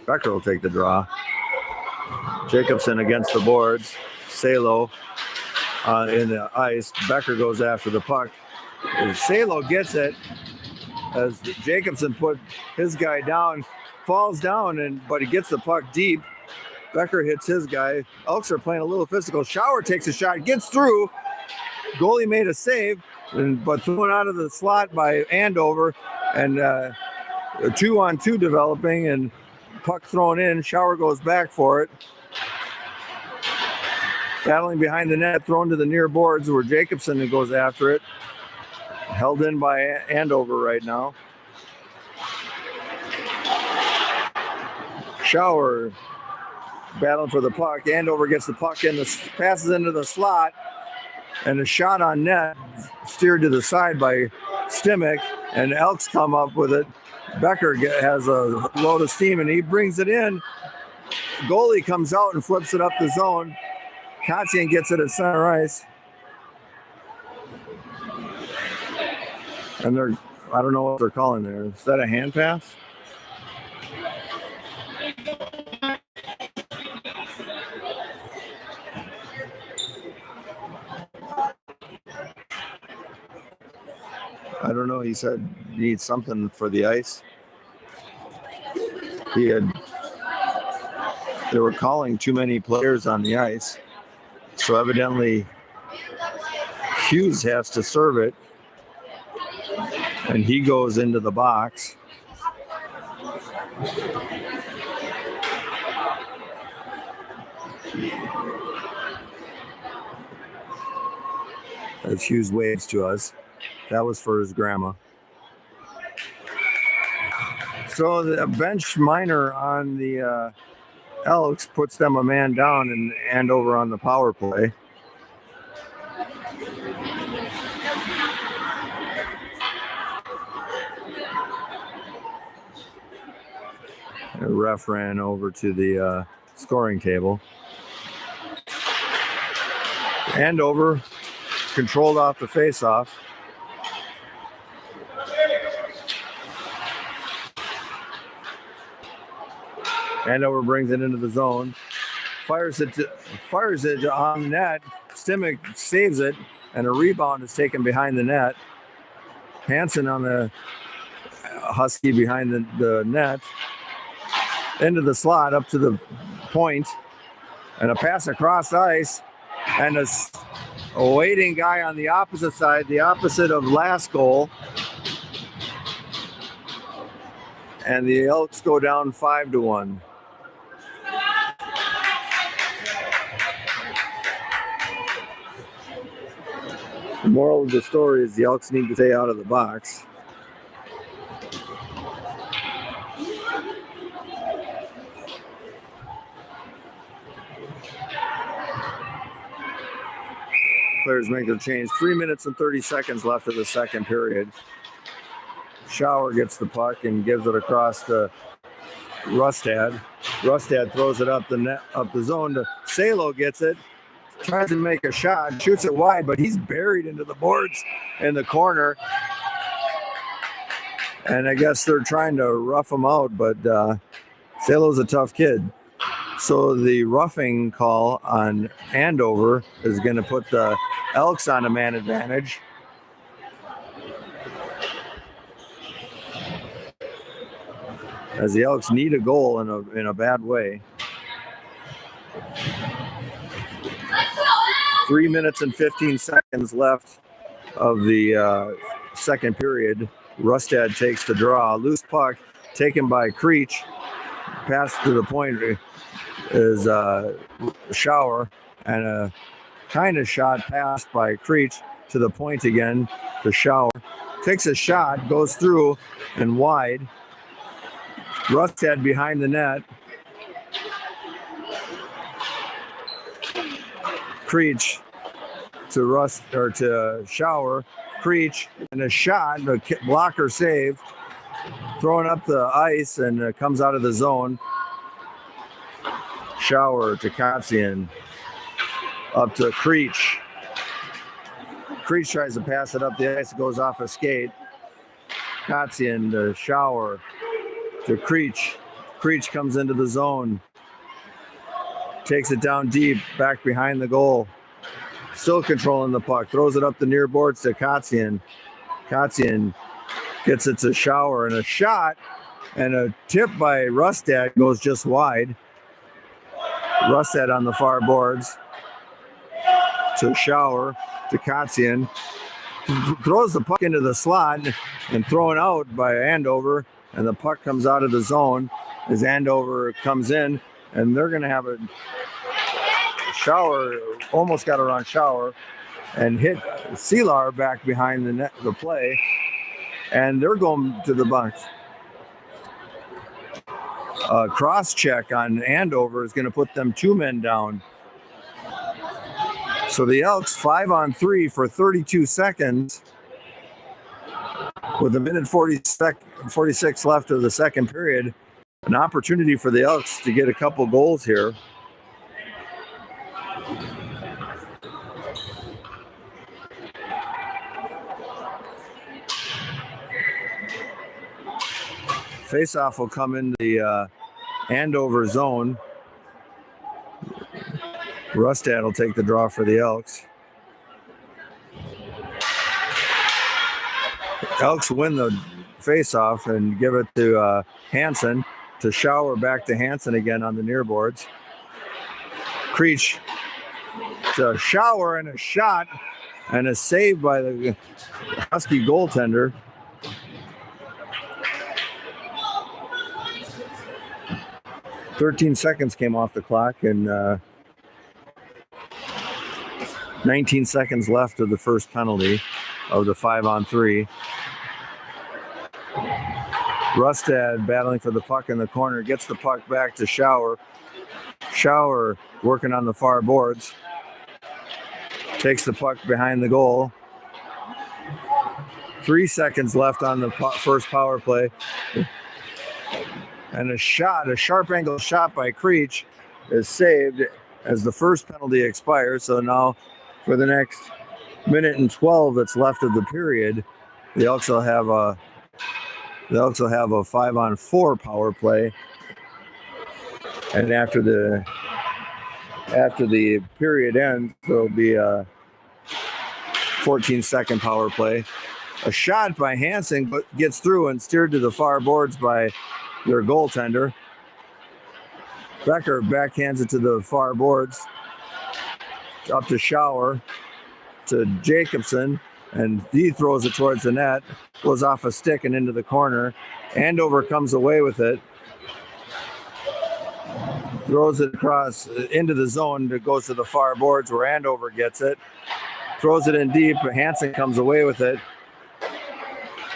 Becker will take the draw. Jacobson against the boards. Salo in the ice. Becker goes after the puck. Salo gets it as Jacobson put his guy down, falls down, but he gets the puck deep. Becker hits his guy. Elks are playing a little physical. Shower takes a shot, gets through. Goalie made a save, but thrown out of the slot by Andover, and a 2-on-2 developing, and puck thrown in. Shower goes back for it. Battling behind the net, thrown to the near boards where Jacobson goes after it. Held in by Andover right now. Shower battling for the puck. Andover gets the puck in, passes into the slot, and a shot on net steered to the side by Stimmich, and Elks come up with it. Becker has a load of steam, and he brings it in. Goalie comes out and flips it up the zone. Kotzian gets it at center ice. And I don't know what they're calling there. Is that a hand pass? I don't know. He said he needs something for the ice. They were calling too many players on the ice. So evidently Hughes has to serve it. And he goes into the box. As Hughes waves to us. That was for his grandma. So the bench minor on the Elks puts them a man down and Andover on the power play. The ref ran over to the scoring table. Andover controlled off the faceoff. Andover brings it into the zone, fires it on net. Stimmich saves it, and a rebound is taken behind the net. Hansen on the Husky behind the net. Into the slot, up to the point, and a pass across ice, and a waiting guy on the opposite side, the opposite of last goal. And the Elks go down 5-1. The moral of the story is the Elks need to stay out of the box. Players make their change. 3 minutes and 30 seconds left of the second period. Shower gets the puck and gives it across to Rustad. Rustad throws it up the zone to Salo, gets it, tries to make a shot, shoots it wide, but he's buried into the boards in the corner. And I guess they're trying to rough him out, but Salo's a tough kid. So the roughing call on Andover is going to put the Elks on a man advantage. As the Elks need a goal in a bad way. 3 minutes and 15 seconds left of the second period. Rustad takes the draw. Loose puck taken by Creech. Pass to the point is Shower, and a kind of shot passed by Creech to the point again to Shower. Takes a shot, goes through and wide. Rustad behind the net. Creech to Shower. Creech and a shot, a blocker save, throwing up the ice and comes out of the zone. Shower to Kotzian, up to Creech. Creech tries to pass it up the ice, it goes off a skate. Kotzian to Shower to Creech. Creech comes into the zone, takes it down deep, back behind the goal. Still controlling the puck, throws it up the near boards to Kotzian. Kotzian gets it to Shower, and a shot and a tip by Rustad goes just wide. Rustad on the far boards to Shower to Kotzian. Throws the puck into the slot and thrown out by Andover, and the puck comes out of the zone as Andover comes in, and they're going to have a Shower, almost got around Shower and hit Seelar back behind the net, the play, and they're going to the bunks. Cross check on Andover is going to put them 2 men down. So the Elks 5-on-3 for 32 seconds with a minute 46 left of the second period. An opportunity for the Elks to get a couple goals here. Faceoff will come in the Andover zone. Rustad will take the draw for the Elks. Elks win the faceoff and give it to Hansen to Shower, back to Hansen again on the near boards. Creech to Shower, and a shot and a save by the Husky goaltender. "13 seconds came off the clock, and 19 seconds left of the first penalty of the 5-on-3. Rustad battling for the puck in the corner, gets the puck back to Shower. Shower working on the far boards. Takes the puck behind the goal. 3 seconds left on the first power play. And a sharp angle shot by Creech is saved as the first penalty expires. So now for the next minute and 12 that's left of the period, the Elks will have a 5-on-4 power play. And after the period ends, there'll be a 14-second power play. A shot by Hansen, but gets through and steered to the far boards by their goaltender. Becker backhands it to the far boards, up to Shower, to Jacobson, and he throws it towards the net, goes off a stick and into the corner. Andover comes away with it, throws it across into the zone that goes to the far boards where Andover gets it, throws it in deep. Hansen comes away with it,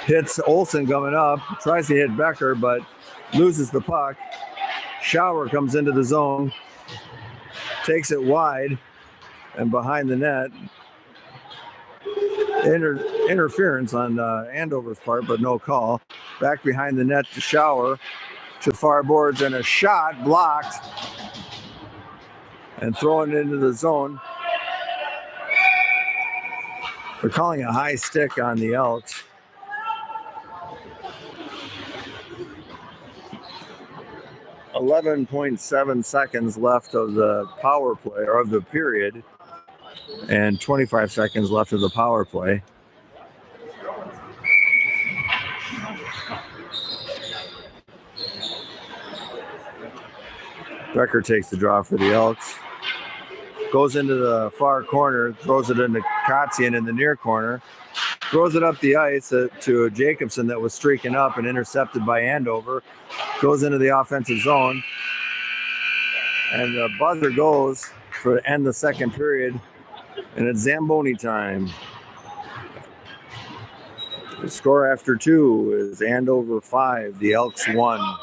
hits Olsen coming up, tries to hit Becker, but loses the puck. Shower comes into the zone, takes it wide and behind the net. Interference on Andover's part, but no call. Back behind the net to Shower, to far boards, and a shot blocked and thrown into the zone. They're calling a high stick on the Elks. 11.7 seconds left of the power play or of the period, and 25 seconds left of the power play. Becker takes the draw for the Elks. Goes into the far corner, throws it into Kotzian in the near corner. Throws it up the ice to Jacobson that was streaking up and intercepted by Andover. Goes into the offensive zone. And the buzzer goes for end the second period. And it's Zamboni time. The score after 2 is Andover 5, the Elks 1.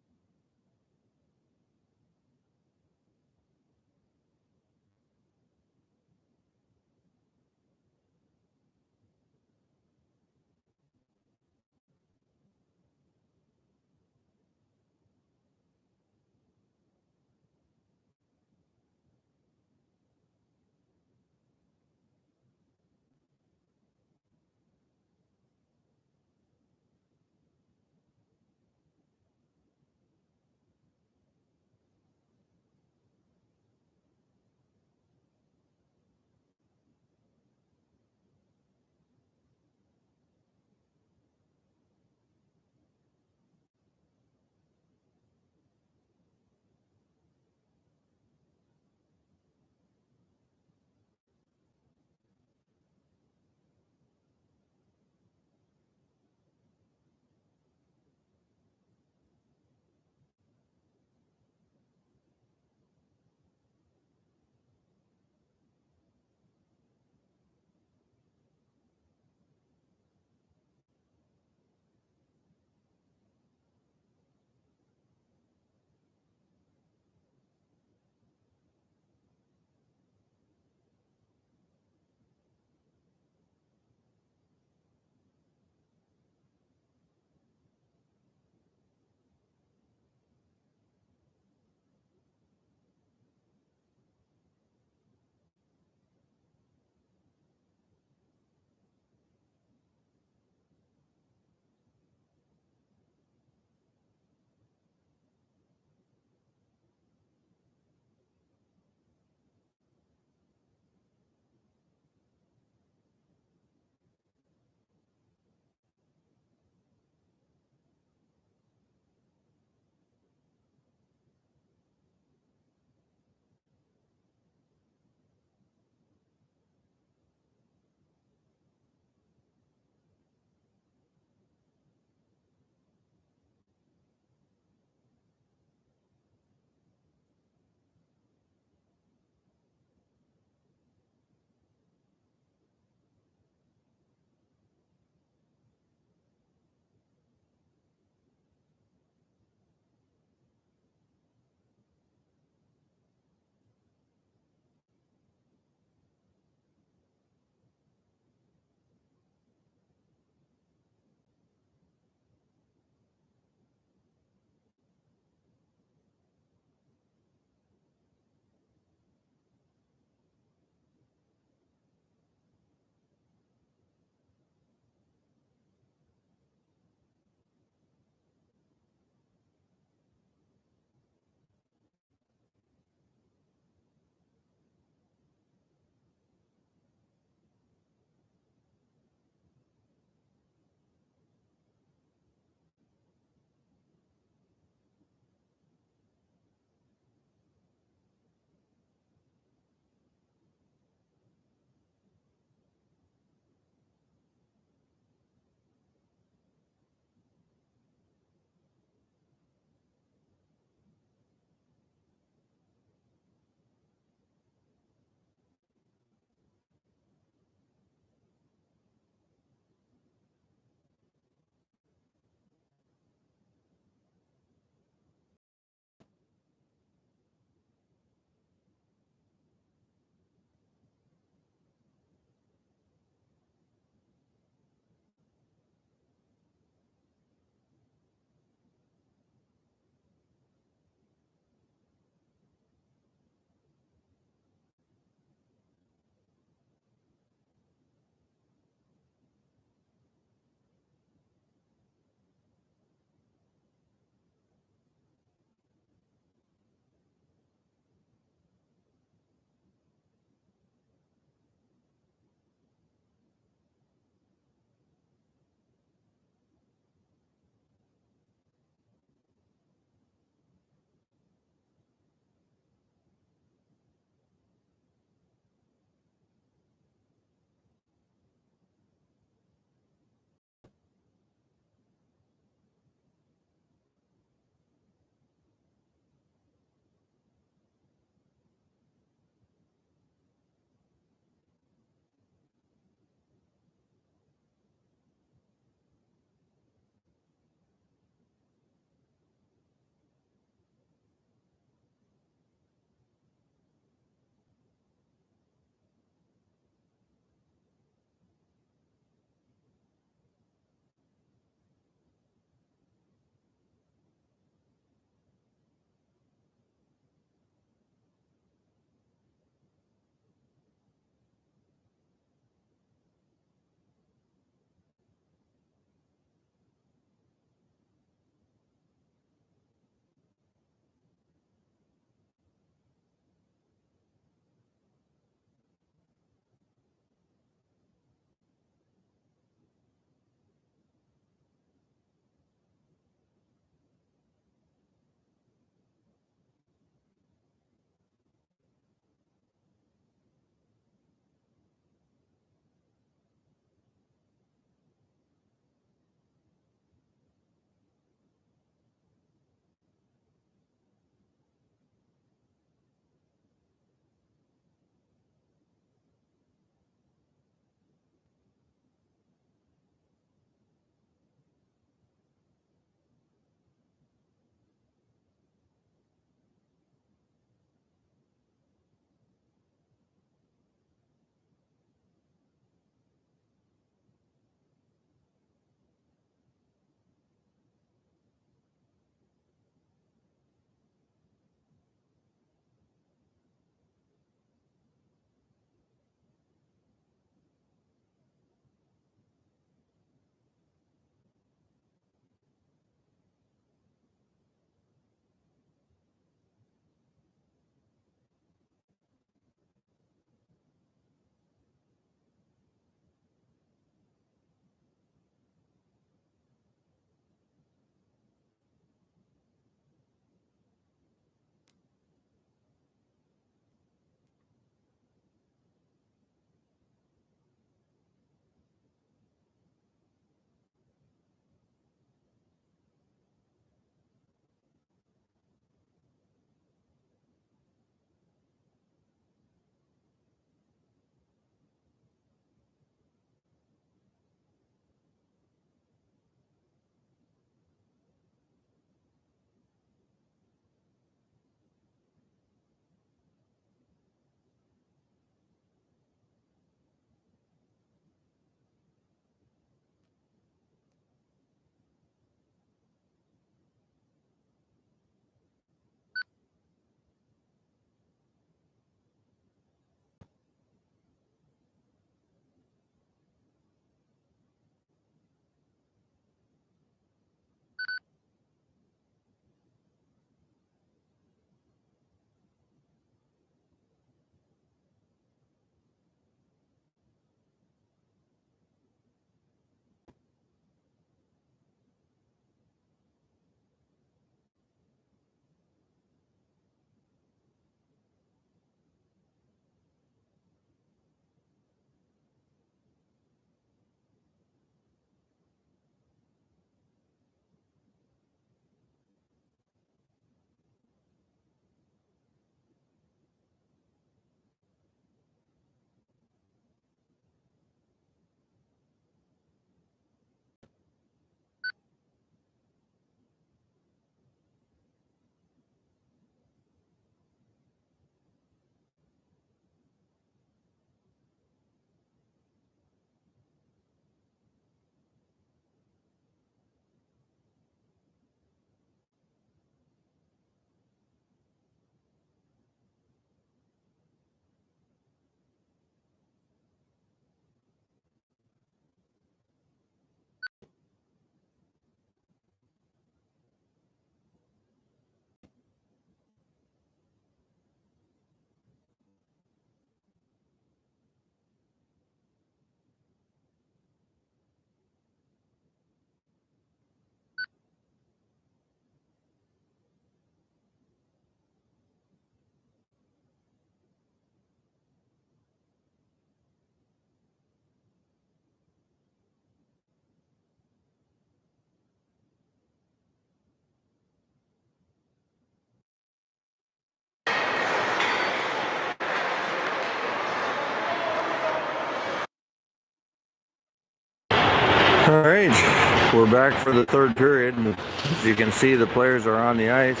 We're back for the third period. As you can see, the players are on the ice.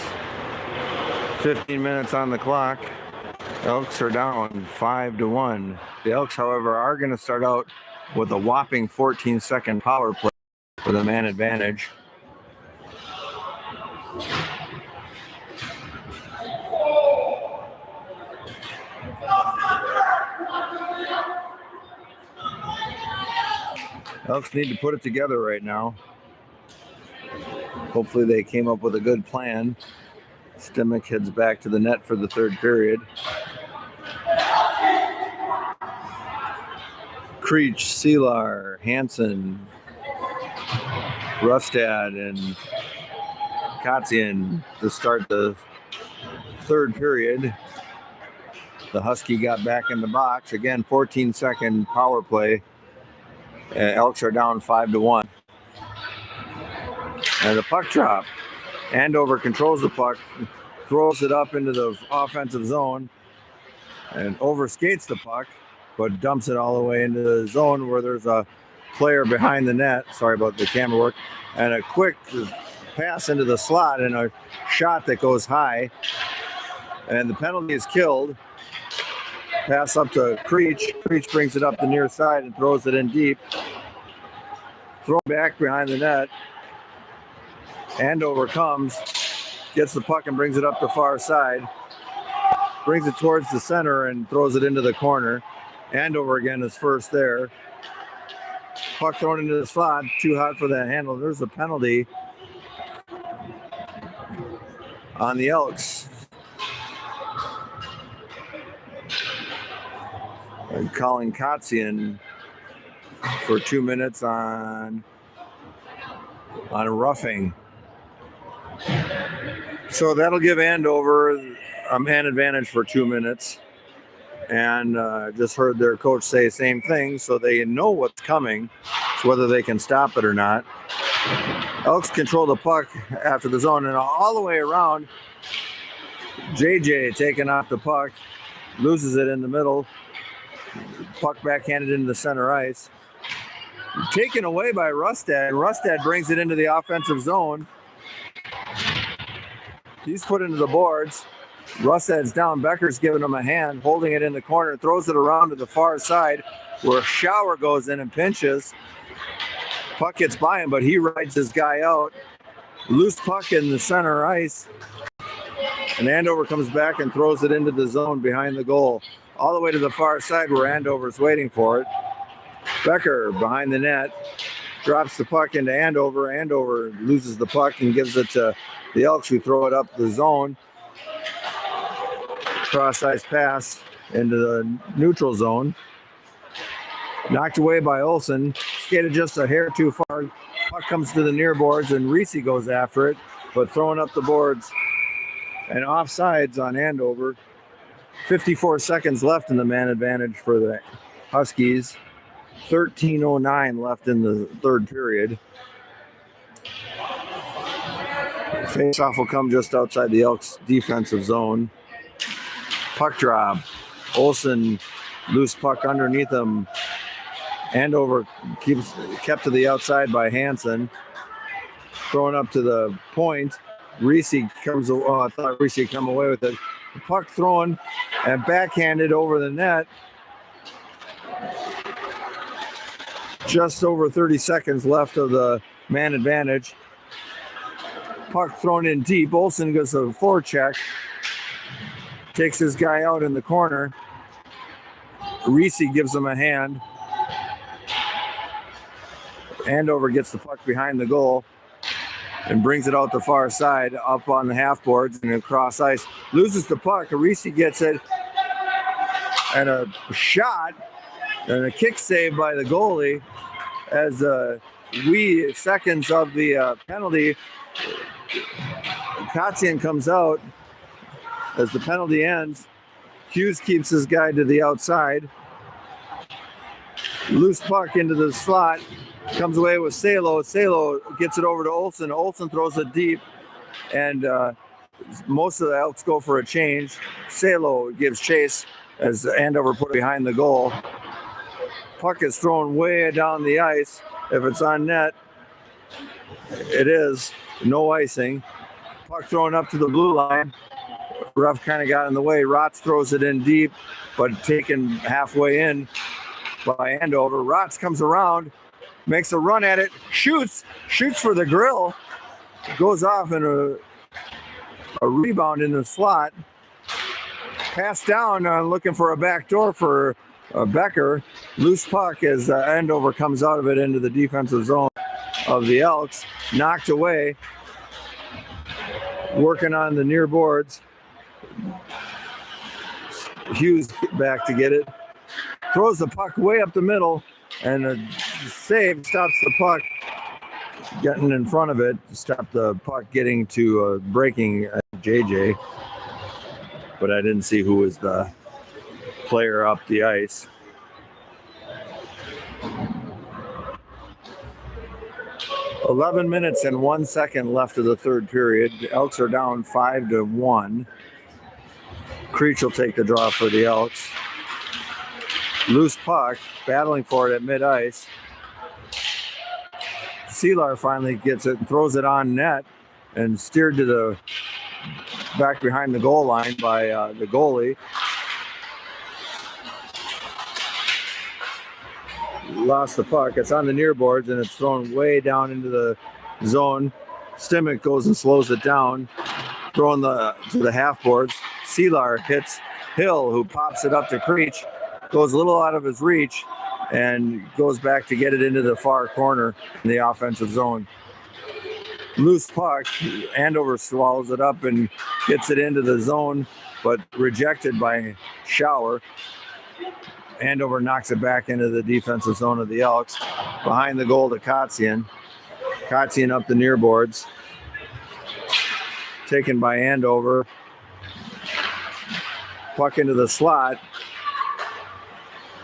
15 minutes on the clock. Elks are down 5-1. The Elks, however, are going to start out with a whopping 14-second power play with a man advantage. Elks need to put it together right now. Hopefully they came up with a good plan. Stemick heads back to the net for the third period. Creech, Seelar, Hansen, Rustad, and Kotzian to start the third period. The Husky got back in the box. Again, 14-second power play. Elks are down 5-1. And the puck drop. Andover controls the puck, throws it up into the offensive zone, and overskates the puck, but dumps it all the way into the zone where there's a player behind the net. Sorry about the camera work. And a quick pass into the slot and a shot that goes high. And the penalty is killed. Pass up to Creech. Creech brings it up the near side and throws it in deep. Throw back behind the net. Andover comes, gets the puck and brings it up the far side. Brings it towards the center and throws it into the corner. Andover again is first there. Puck thrown into the slot, too hot for that handle. There's a penalty on the Elks. And calling Kotzian for 2 minutes on a roughing. So that'll give Andover a man advantage for 2 minutes. And just heard their coach say the same thing, so they know what's coming. So whether they can stop it or not. Elks control the puck after the zone, and all the way around, JJ taking off the puck, loses it in the middle. Puck backhanded into the center ice. Taken away by Rustad. Rustad brings it into the offensive zone. He's put into the boards. Rustad's down. Becker's giving him a hand, holding it in the corner, throws it around to the far side where Shower goes in and pinches. Puck gets by him, but he rides his guy out. Loose puck in the center ice. And Andover comes back and throws it into the zone behind the goal. All the way to the far side where Andover's waiting for it. Becker behind the net. Drops the puck into Andover. Andover loses the puck and gives it to the Elks, who throw it up the zone. Cross-ice pass into the neutral zone. Knocked away by Olsen. Skated just a hair too far. Puck comes to the near boards and Reese goes after it, but throwing up the boards and offsides on Andover. 54 seconds left in the man advantage for the Huskies. 13:09 left in the third period. Faceoff will come just outside the Elks defensive zone. Puck drop. Olsen, loose puck underneath him. Andover kept to the outside by Hansen. Throwing up to the point. Reese comes. Oh, I thought Reese would come away with it. The puck thrown and backhanded over the net. Just over 30 seconds left of the man advantage. Puck thrown in deep. Olsen goes a forecheck. Takes his guy out in the corner. Reese gives him a hand. Andover gets the puck behind the goal and brings it out the far side, up on the half boards and across ice. Loses the puck. Reese gets it. And a shot and a kick save by the goalie as wee seconds of the penalty. Kotzian comes out as the penalty ends. Hughes keeps his guy to the outside. Loose puck into the slot. Comes away with Salo. Salo gets it over to Olsen. Olsen throws it deep. And most of the Elks go for a change. Salo gives chase as Andover put it behind the goal. Puck is thrown way down the ice. If it's on net, It is. No icing. Puck thrown up to the blue line. Ref kind of got in the way. Rotz throws it in deep, but taken halfway in by Andover. Rotz comes around, makes a run at it, shoots for the grill, goes off in a rebound in the slot. Pass down, looking for a back door for Becker. Loose puck as Andover comes out of it into the defensive zone of the Elks. Knocked away. Working on the near boards. Hughes back to get it. Throws the puck way up the middle, and a save stops the puck getting in front of it. Stopped the puck getting to breaking JJ. But I didn't see who was the player up the ice. "11 minutes and 1 second left of the third period. The Elks are down 5-1. Creech will take the draw for the Elks. Loose puck, battling for it at mid-ice. Seelar finally gets it and throws it on net and steered to the back behind the goal line by the goalie. Lost the puck. It's on the near boards and it's thrown way down into the zone. Stimmick goes and slows it down, throwing to the half boards. Seelar hits Hill, who pops it up to Creech, goes a little out of his reach, and goes back to get it into the far corner in the offensive zone. Loose puck, Andover swallows it up and gets it into the zone, but rejected by Schauer. Andover knocks it back into the defensive zone of the Elks. Behind the goal to Kotzian. Kotzian up the near boards. Taken by Andover. Puck into the slot.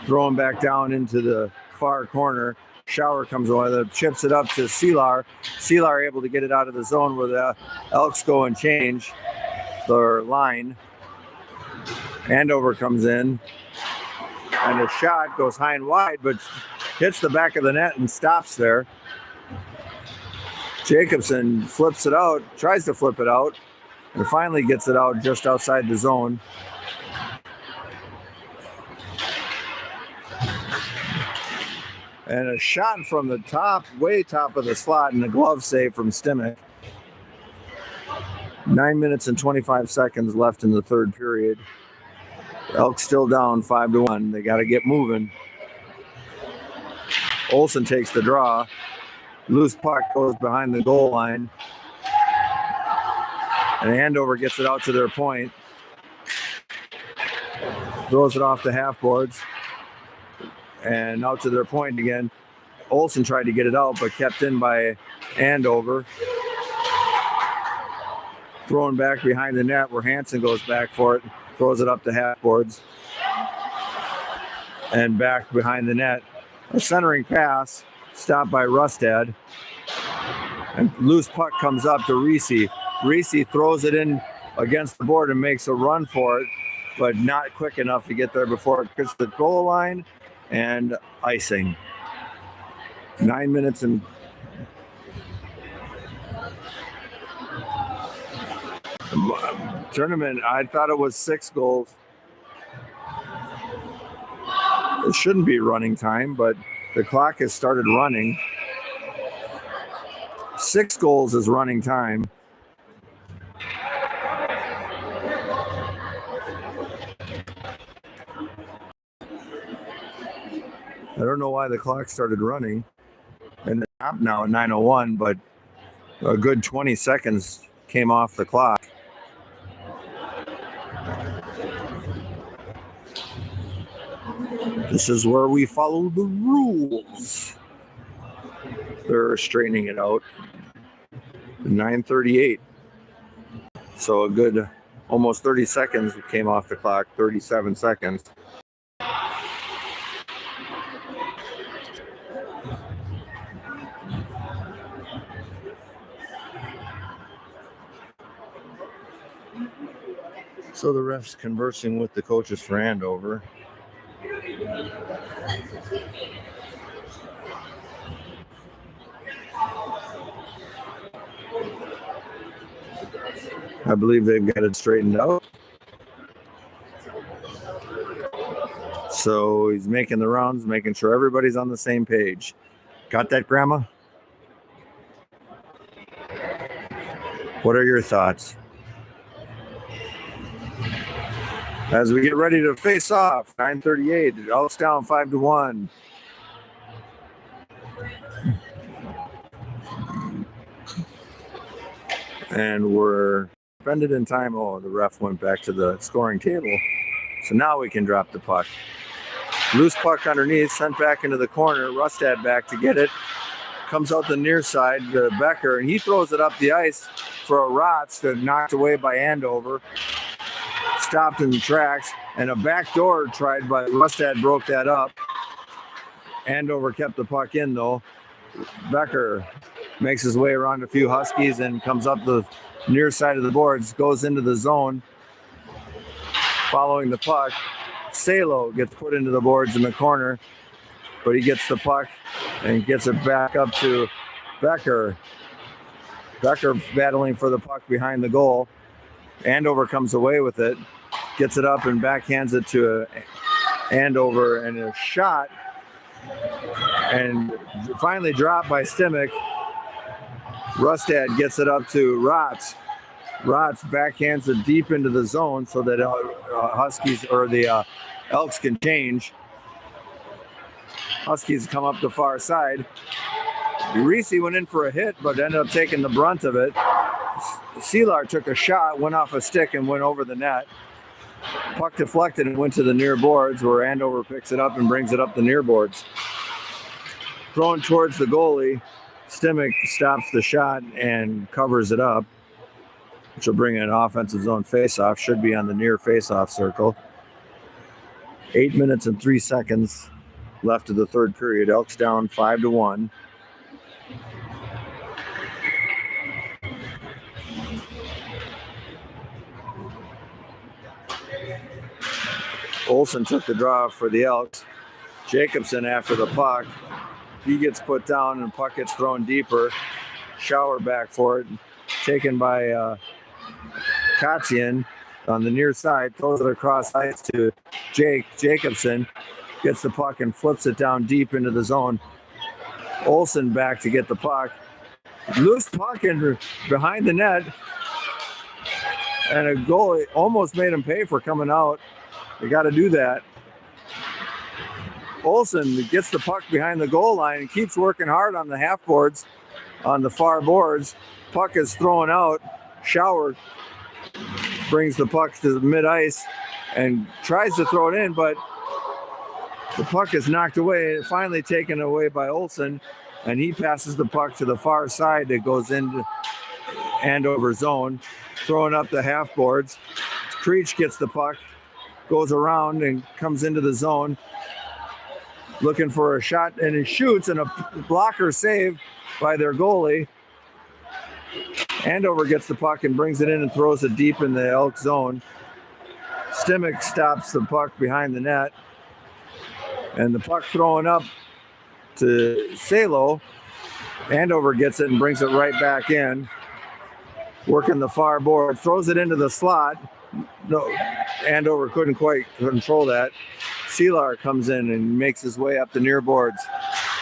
Throwing back down into the far corner. Schauer comes over, chips it up to Seelar. Seelar able to get it out of the zone where the Elks go and change their line. Andover comes in, and a shot goes high and wide, but hits the back of the net and stops there. Jacobson flips it out, tries to flip it out, and finally gets it out just outside the zone. And a shot from the top, way top of the slot, and a glove save from Stimmick. 9 minutes and 25 seconds left in the third period. Elks still down 5-1. They got to get moving. Olsen takes the draw. Loose puck goes behind the goal line. And Andover gets it out to their point. Throws it off the half boards. And out to their point again. Olsen tried to get it out, but kept in by Andover. Thrown back behind the net where Hansen goes back for it. Throws it up the half boards. And back behind the net. A centering pass, stopped by Rustad. And loose puck comes up to Reese. Reese throws it in against the board and makes a run for it, but not quick enough to get there before it gets the goal line. And icing. 9 minutes and tournament. I thought it was 6 goals. It shouldn't be running time, but the clock has started running. 6 goals is running time. I don't know why the clock started running. And the top now at 9:01, but a good 20 seconds came off the clock. This is where we follow the rules. They're straightening it out. 9:38. So a good almost 30 seconds came off the clock, 37 seconds. So the ref's conversing with the coaches for Andover. I believe they've got it straightened out. So he's making the rounds, making sure everybody's on the same page. Got that, Grandma? What are your thoughts? As we get ready to face off, 9:38, Elks down 5-1. And we're suspended in time. Oh, the ref went back to the scoring table. So now we can drop the puck. Loose puck underneath, sent back into the corner. Rustad back to get it. Comes out the near side to Becker, and he throws it up the ice for a Rotz that knocked away by Andover. Stopped in the tracks, and a backdoor tried by Rustad broke that up. Andover kept the puck in, though. Becker makes his way around a few Huskies and comes up the near side of the boards, goes into the zone. Following the puck, Salo gets put into the boards in the corner, but he gets the puck and gets it back up to Becker. Becker battling for the puck behind the goal. Andover comes away with it, gets it up and backhands it to Andover, and a shot, and finally dropped by Stimick. Rustad gets it up to Rotz. Rotz backhands it deep into the zone so that Huskies or the Elks can change. Huskies come up the far side. Reese went in for a hit, but ended up taking the brunt of it. Seelar took a shot, went off a stick, and went over the net. Puck deflected and went to the near boards, where Andover picks it up and brings it up the near boards. Thrown towards the goalie, Stimick stops the shot and covers it up, which will bring an offensive zone faceoff. Should be on the near faceoff circle. 8 minutes and 3 seconds left of the third period. Elks down 5-1. Olsen took the draw for the Elks. Jacobson after the puck. He gets put down and the puck gets thrown deeper. Shower back for it. Taken by Katsian on the near side. Throws it across ice to Jacobson. Gets the puck and flips it down deep into the zone. Olsen back to get the puck. Loose puck in behind the net. And a goalie almost made him pay for coming out. They got to do that. Olsen gets the puck behind the goal line and keeps working hard on the half boards, on the far boards. Puck is thrown out. Shower brings the puck to the mid-ice and tries to throw it in, but the puck is knocked away, finally taken away by Olsen, and he passes the puck to the far side that goes into Andover zone, throwing up the half boards. Creech gets the puck, goes around and comes into the zone, looking for a shot, and he shoots, and a blocker save by their goalie. Andover gets the puck and brings it in and throws it deep in the Elk zone. Stimick stops the puck behind the net, and the puck thrown up to Salo. Andover gets it and brings it right back in, working the far board, throws it into the slot. No, Andover couldn't quite control that. Seelar comes in and makes his way up the near boards.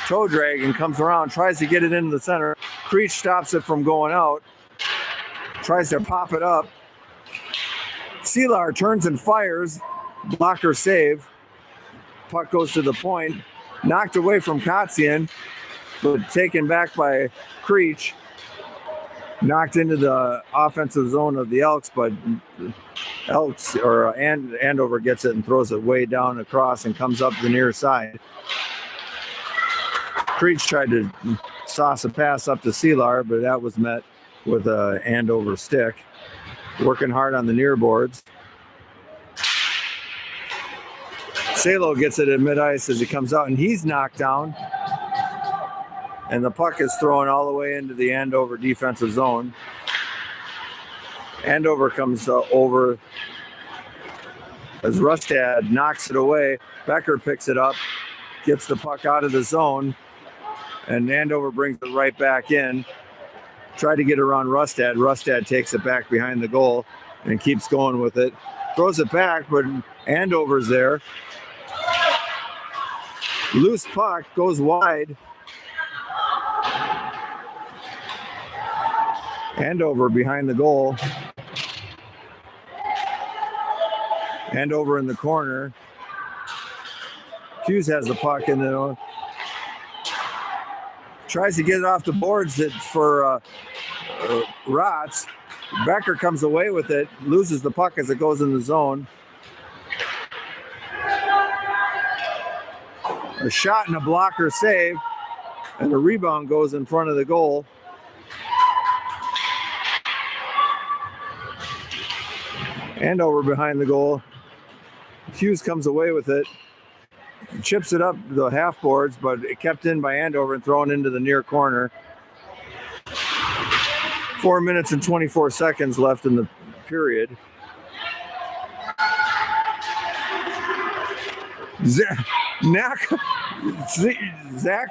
Toe drag and comes around, tries to get it into the center. Creech stops it from going out, tries to pop it up. Seelar turns and fires, blocker save. Puck goes to the point, knocked away from Katsian, but taken back by Creech. Knocked into the offensive zone of the Elks, but Andover gets it and throws it way down across and comes up the near side. Creech tried to sauce a pass up to Seelar, but that was met with a Andover stick. Working hard on the near boards. Salo gets it at mid-ice as he comes out, and he's knocked down. And the puck is thrown all the way into the Andover defensive zone. Andover comes over as Rustad knocks it away. Becker picks it up, gets the puck out of the zone, and Andover brings it right back in. Tried to get around Rustad. Rustad takes it back behind the goal and keeps going with it. Throws it back, but Andover's there. Loose puck goes wide. Andover behind the goal. Andover in the corner. Hughes has the puck in the tries to get it off the boards for Rotz. Becker comes away with it, loses the puck as it goes in the zone. A shot and a blocker save, and a rebound goes in front of the goal. Andover behind the goal. Hughes comes away with it. Chips it up the half boards, but it kept in by Andover and thrown into the near corner. 4 minutes and 24 seconds left in the period. Zach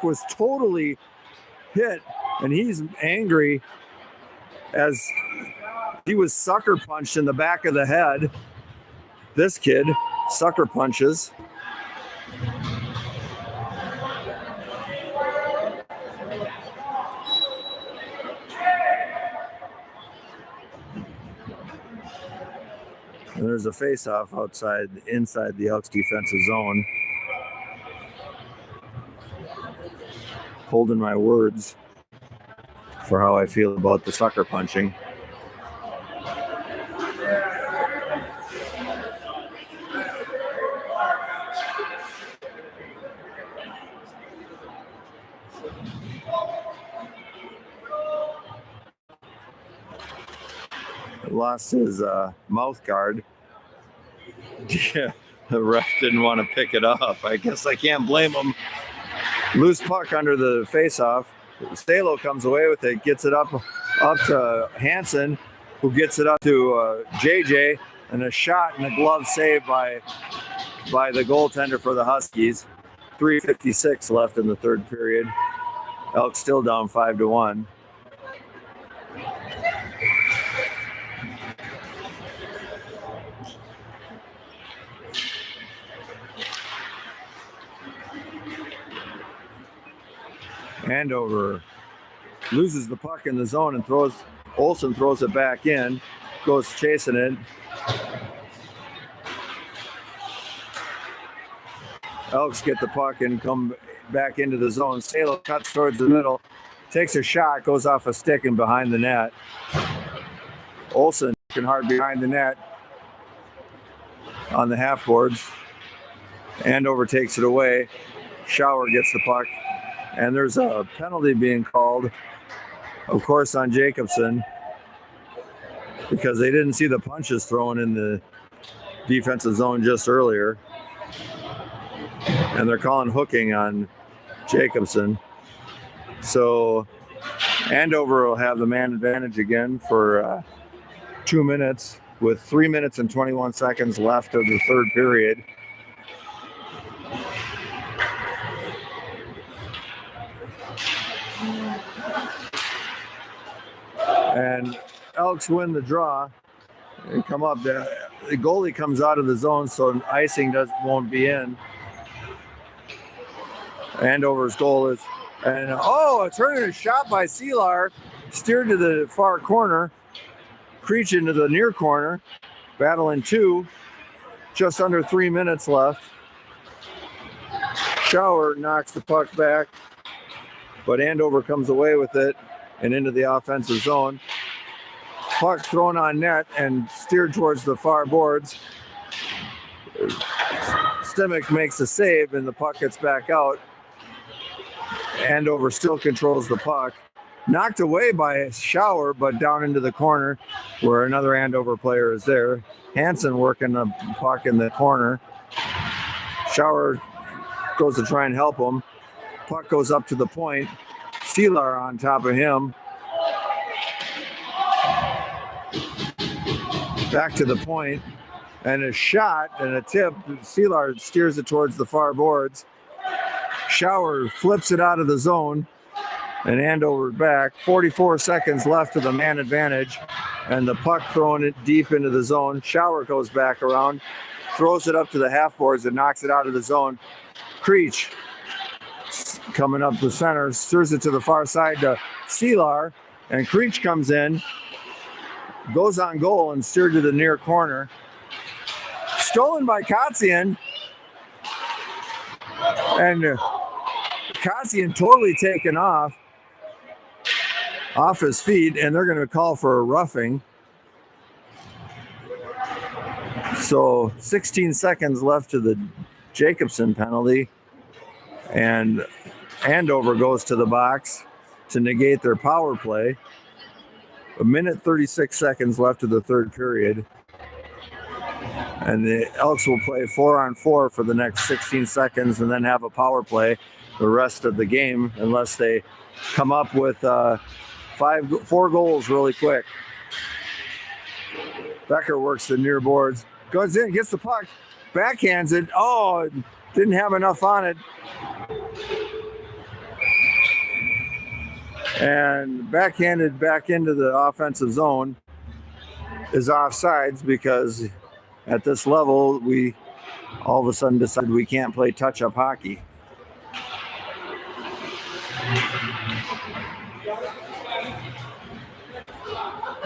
was totally hit, and he's angry as he was sucker punched in the back of the head. This kid sucker punches. And there's a face-off inside the Elks defensive zone. Holding my words for how I feel about the sucker punching. Lost his mouth guard. Yeah, the ref didn't want to pick it up. I guess I can't blame him. Loose puck under the face-off. Stalo comes away with it, gets it up to Hansen, who gets it up to JJ, and a shot and a glove save by the goaltender for the Huskies. 3:56 left in the third period. Elks still down 5-1. Andover loses the puck in the zone and Olsen throws it back in, goes chasing it. Elks get the puck and come back into the zone. Salo cuts towards the middle, takes a shot, goes off a stick and behind the net. Olsen working hard behind the net on the half boards. Andover takes it away. Schauer gets the puck. And there's a penalty being called, of course, on Jacobson because they didn't see the punches thrown in the defensive zone just earlier. And they're calling hooking on Jacobson. So Andover will have the man advantage again for 2 minutes with 3 minutes and 21 seconds left of the third period. And Elks win the draw. They come up there. The goalie comes out of the zone, so icing won't be in. Andover's goal is, a turning shot by Seelar, steered to the far corner. Creech into the near corner, battling two. Just under 3 minutes left. Schauer knocks the puck back, but Andover comes away with it and into the offensive zone. Puck thrown on net and steered towards the far boards. Stimmich makes a save and the puck gets back out. Andover still controls the puck. Knocked away by Schauer, but down into the corner where another Andover player is there. Hansen working the puck in the corner. Schauer goes to try and help him. Puck goes up to the point. Seelar on top of him. Back to the point. And a shot and a tip. Seelar steers it towards the far boards. Schauer flips it out of the zone. and Andover back. 44 seconds left to the man advantage, and the puck throwing it deep into the zone. Shower goes back around, throws it up to the half boards and knocks it out of the zone. Creech coming up the center, steers it to the far side to Seelar, and Creech comes in, goes on goal and steered to the near corner. Stolen by Kotzian, and Kotzian totally taken off his feet, and they're going to call for a roughing. So 16 seconds left to the Jacobson penalty, and Andover goes to the box to negate their power play. 1 minute 36 seconds left of the third period, and the Elks will play 4-on-4 for the next 16 seconds and then have a power play the rest of the game unless they come up with 4 goals really quick. Becker works the near boards, goes in, gets the puck, backhands it. Oh, didn't have enough on it. And backhanded back into the offensive zone is offsides because at this level, we all of a sudden decided we can't play touch-up hockey.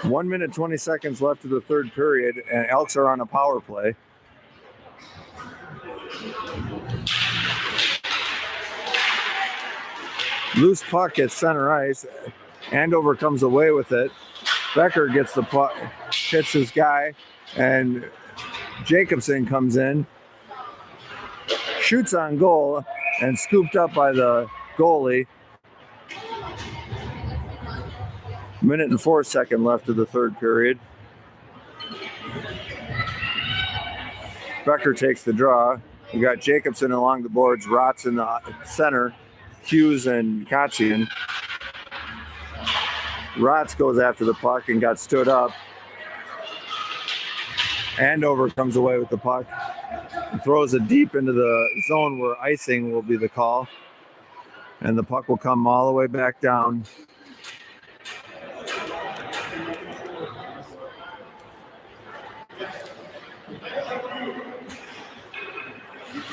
One minute, 20 seconds left of the third period, and Elks are on a power play. Loose puck at center ice. Andover comes away with it. Becker gets the puck, hits his guy, and Jacobson comes in, shoots on goal, and scooped up by the goalie. 1 minute and 4 seconds left of the third period. Becker takes the draw. We got Jacobson along the boards, Rotz in the center, Hughes and Kotzian. Rotz goes after the puck and got stood up. Andover comes away with the puck and throws it deep into the zone where icing will be the call. And the puck will come all the way back down.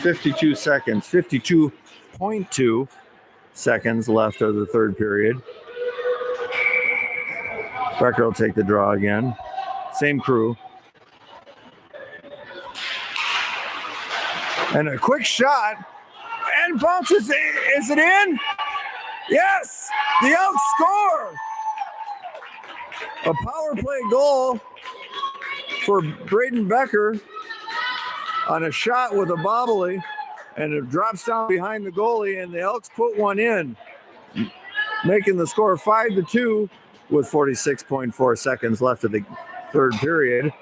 .2 seconds, 52.2 seconds left of the third period. Becker will take the draw again. Same crew. And a quick shot, and bounces. Is it in? Yes! The Elks score! A power play goal for Braden Becker on a shot with a bobbly, and it drops down behind the goalie, and the Elks put one in, making the score 5-2 with 46.4 seconds left of the third period.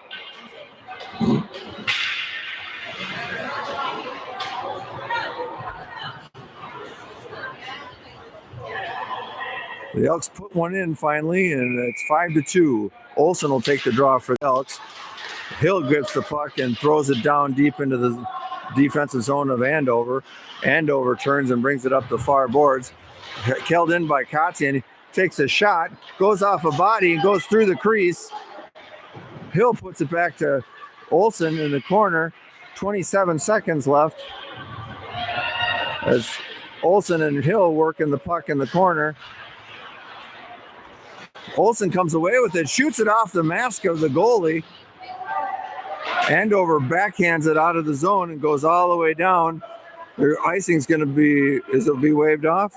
The Elks put one in finally, and it's 5-2. Olsen will take the draw for the Elks. Hill gets the puck and throws it down deep into the defensive zone of Andover. Andover turns and brings it up the far boards. Held in by Kotzian. Takes a shot, goes off a body, and goes through the crease. Hill puts it back to Olsen in the corner. 27 seconds left as Olsen and Hill working the puck in the corner. Olsen comes away with it, shoots it off the mask of the goalie. Andover backhands it out of the zone and goes all the way down. Their icing's going to be, it'll be waved off?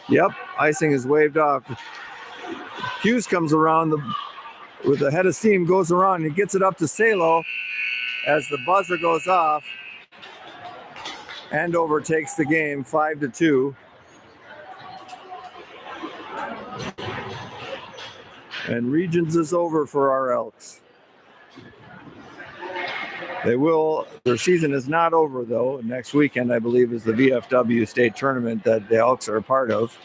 Yep, icing is waved off. Hughes comes around with a head of steam, goes around and gets it up to Salo as the buzzer goes off. Andover takes the game 5-2. And Regions is over for our Elks. Their season is not over though. Next weekend, I believe, is the VFW state tournament that the Elks are a part of.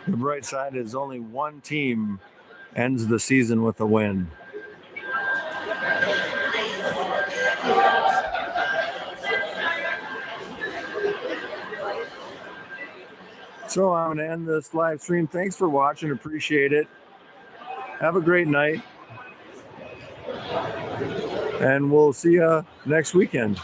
The bright side is only one team ends the season with a win. So I'm going to end this live stream. Thanks for watching. Appreciate it. Have a great night. And we'll see you next weekend.